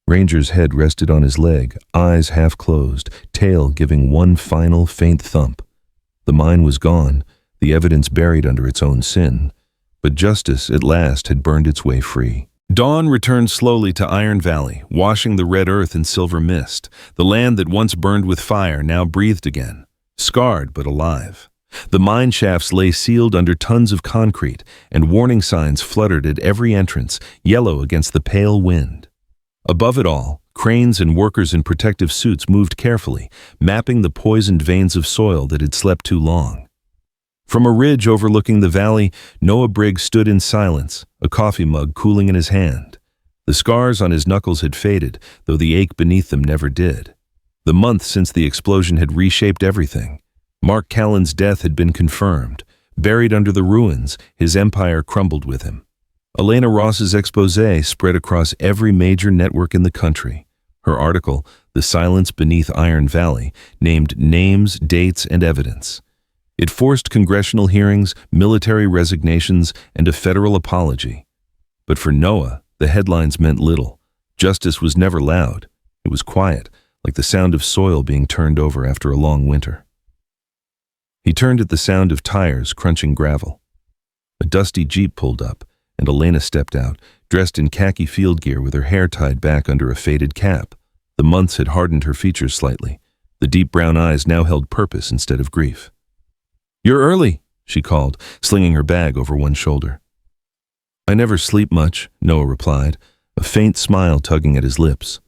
Ranger's head rested on his leg, eyes half closed, tail giving one final faint thump. The mine was gone, the evidence buried under its own sin. But justice, at last, had burned its way free. Dawn returned slowly to Iron Valley, washing the red earth in silver mist. The land that once burned with fire now breathed again, scarred but alive. The mine shafts lay sealed under tons of concrete, and warning signs fluttered at every entrance, yellow against the pale wind. Above it all, cranes and workers in protective suits moved carefully, mapping the poisoned veins of soil that had slept too long. From a ridge overlooking the valley, Noah Briggs stood in silence, a coffee mug cooling in his hand. The scars on his knuckles had faded, though the ache beneath them never did. The month since the explosion had reshaped everything. Mark Callan's death had been confirmed. Buried under the ruins, his empire crumbled with him. Elena Ross's exposé spread across every major network in the country. Her article, The Silence Beneath Iron Valley, named names, dates, and evidence. It forced congressional hearings, military resignations, and a federal apology. But for Noah, the headlines meant little. Justice was never loud. It was quiet, like the sound of soil being turned over after a long winter. He turned at the sound of tires crunching gravel. A dusty Jeep pulled up, and Elena stepped out, dressed in khaki field gear with her hair tied back under a faded cap. The months had hardened her features slightly. The deep brown eyes now held purpose instead of grief. "You're early," she called, slinging her bag over one shoulder. "I never sleep much," Noah replied, a faint smile tugging at his lips.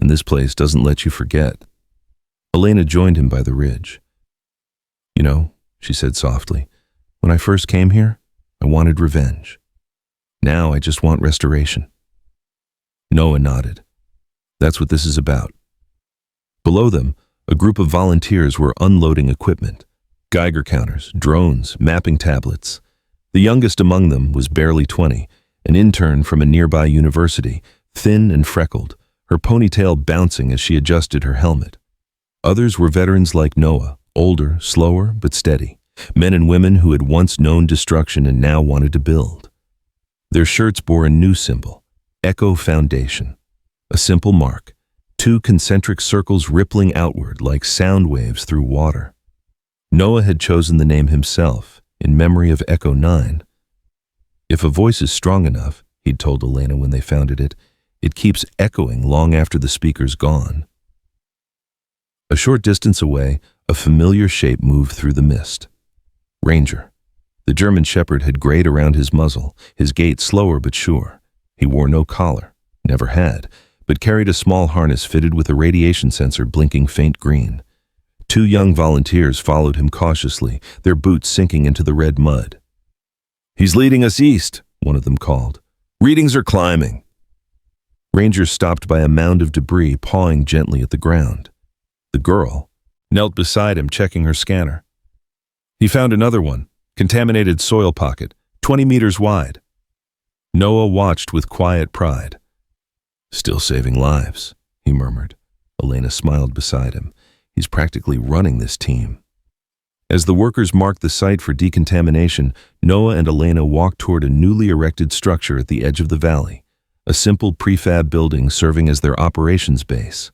"And this place doesn't let you forget." Elena joined him by the ridge. "You know," she said softly, "when I first came here, I wanted revenge. Now I just want restoration." Noah nodded. "That's what this is about." Below them, a group of volunteers were unloading equipment. Geiger counters, drones, mapping tablets. The youngest among them was barely 20, an intern from a nearby university, thin and freckled, her ponytail bouncing as she adjusted her helmet. Others were veterans like Noah, older, slower, but steady, men and women who had once known destruction and now wanted to build. Their shirts bore a new symbol, Echo Foundation, a simple mark, 2 concentric circles rippling outward like sound waves through water. Noah had chosen the name himself, in memory of Echo 9. "If a voice is strong enough," he'd told Elena when they founded it, "it keeps echoing long after the speaker's gone." A short distance away, a familiar shape moved through the mist. Ranger. The German shepherd had grayed around his muzzle, his gait slower but sure. He wore no collar, never had, but carried a small harness fitted with a radiation sensor blinking faint green. 2 young volunteers followed him cautiously, their boots sinking into the red mud. "He's leading us east," one of them called. "Readings are climbing." Ranger stopped by a mound of debris, pawing gently at the ground. The girl knelt beside him, checking her scanner. He found another one, contaminated soil pocket, 20 meters wide. Noah watched with quiet pride. "Still saving lives," he murmured. Elena smiled beside him. "He's practically running this team." As the workers marked the site for decontamination, Noah and Elena walked toward a newly erected structure at the edge of the valley, a simple prefab building serving as their operations base.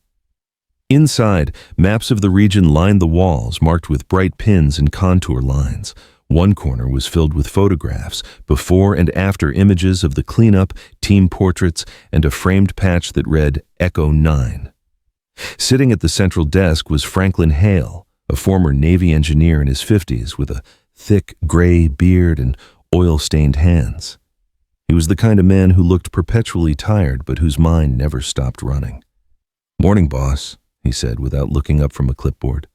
Inside, maps of the region lined the walls, marked with bright pins and contour lines. One corner was filled with photographs, before and after images of the cleanup, team portraits, and a framed patch that read Echo 9. Sitting at the central desk was Franklin Hale, a former Navy engineer in his 50s with a thick gray beard and oil-stained hands. He was the kind of man who looked perpetually tired but whose mind never stopped running. "Morning, boss," he said without looking up from a clipboard.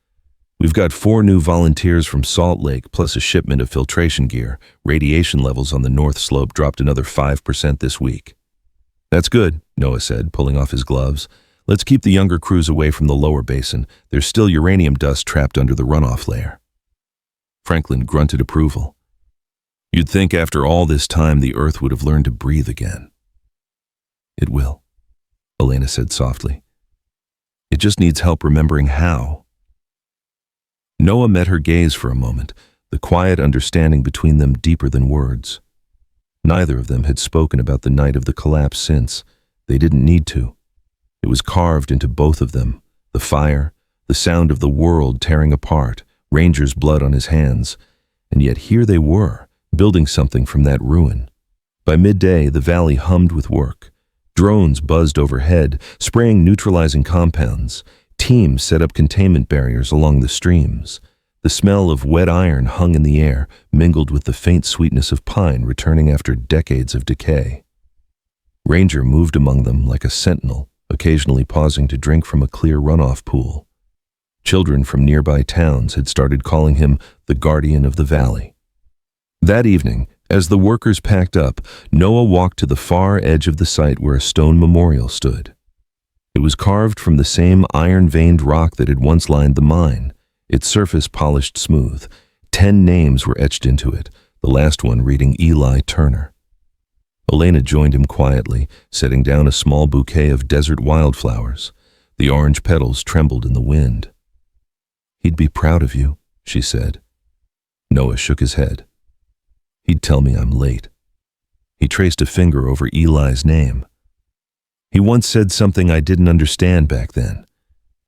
"We've got 4 new volunteers from Salt Lake plus a shipment of filtration gear. Radiation levels on the north slope dropped another 5% this week." "That's good," Noah said, pulling off his gloves. "Let's keep the younger crews away from the lower basin. There's still uranium dust trapped under the runoff layer." Franklin grunted approval. "You'd think after all this time the Earth would have learned to breathe again." "It will," Elena said softly. "It just needs help remembering how." Noah met her gaze for a moment, the quiet understanding between them deeper than words. Neither of them had spoken about the night of the collapse since. They didn't need to. It was carved into both of them, the fire, the sound of the world tearing apart, Ranger's blood on his hands, and yet here they were, building something from that ruin. By midday, the valley hummed with work. Drones buzzed overhead, spraying neutralizing compounds. Teams set up containment barriers along the streams. The smell of wet iron hung in the air, mingled with the faint sweetness of pine returning after decades of decay. Ranger moved among them like a sentinel, occasionally pausing to drink from a clear runoff pool. Children from nearby towns had started calling him the Guardian of the Valley. That evening, as the workers packed up, Noah walked to the far edge of the site where a stone memorial stood. It was carved from the same iron-veined rock that had once lined the mine, its surface polished smooth. 10 names were etched into it, the last one reading Eli Turner. Elena joined him quietly, setting down a small bouquet of desert wildflowers. The orange petals trembled in the wind. "He'd be proud of you," she said. Noah shook his head. "He'd tell me I'm late." He traced a finger over Eli's name. "He once said something I didn't understand back then,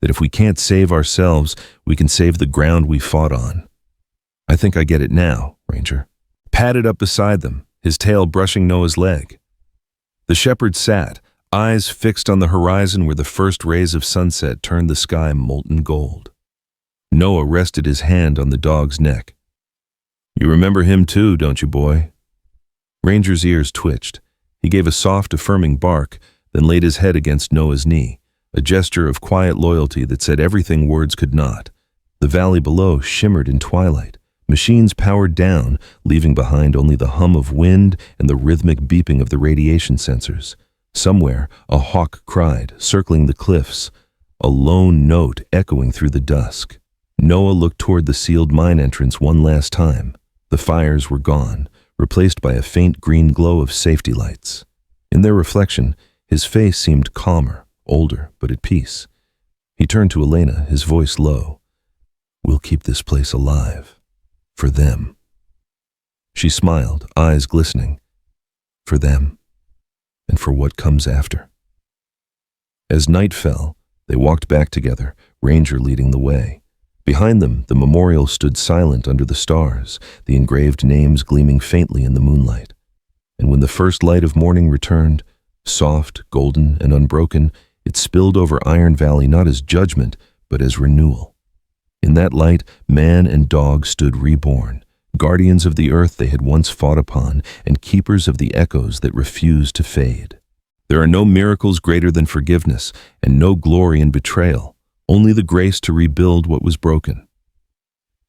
that if we can't save ourselves, we can save the ground we fought on. I think I get it now," Ranger padded up beside them, his tail brushing Noah's leg. The shepherd sat, eyes fixed on the horizon where the first rays of sunset turned the sky molten gold. Noah rested his hand on the dog's neck. "You remember him too, don't you, boy?" Ranger's ears twitched. He gave a soft, affirming bark, then laid his head against Noah's knee, a gesture of quiet loyalty that said everything words could not. The valley below shimmered in twilight, Machines powered down, leaving behind only the hum of wind and the rhythmic beeping of the radiation sensors. Somewhere, a hawk cried, circling the cliffs, a lone note echoing through the dusk. Noah looked toward the sealed mine entrance one last time. The fires were gone, replaced by a faint green glow of safety lights. In their reflection, his face seemed calmer, older, but at peace. He turned to Elena, his voice low. "We'll keep this place alive. For them." She smiled, eyes glistening. For them, and for what comes after. As night fell, they walked back together, Ranger leading the way. Behind them, the memorial stood silent under the stars, the engraved names gleaming faintly in the moonlight. And when the first light of morning returned, soft, golden, and unbroken, it spilled over Iron Valley not as judgment, but as renewal. In that light, man and dog stood reborn, guardians of the earth they had once fought upon, and keepers of the echoes that refused to fade. There are no miracles greater than forgiveness, and no glory in betrayal, only the grace to rebuild what was broken.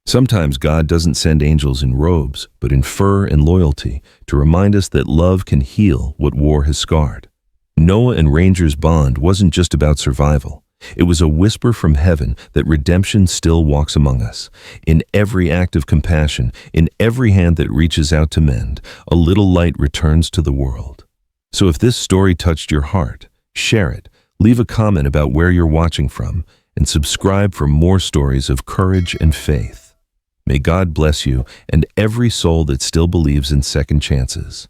Sometimes God doesn't send angels in robes, but in fur and loyalty, to remind us that love can heal what war has scarred. Noah and Ranger's bond wasn't just about survival. It was a whisper from heaven that redemption still walks among us. In every act of compassion, in every hand that reaches out to mend, a little light returns to the world. So if this story touched your heart, share it, leave a comment about where you're watching from, and subscribe for more stories of courage and faith. May God bless you and every soul that still believes in second chances.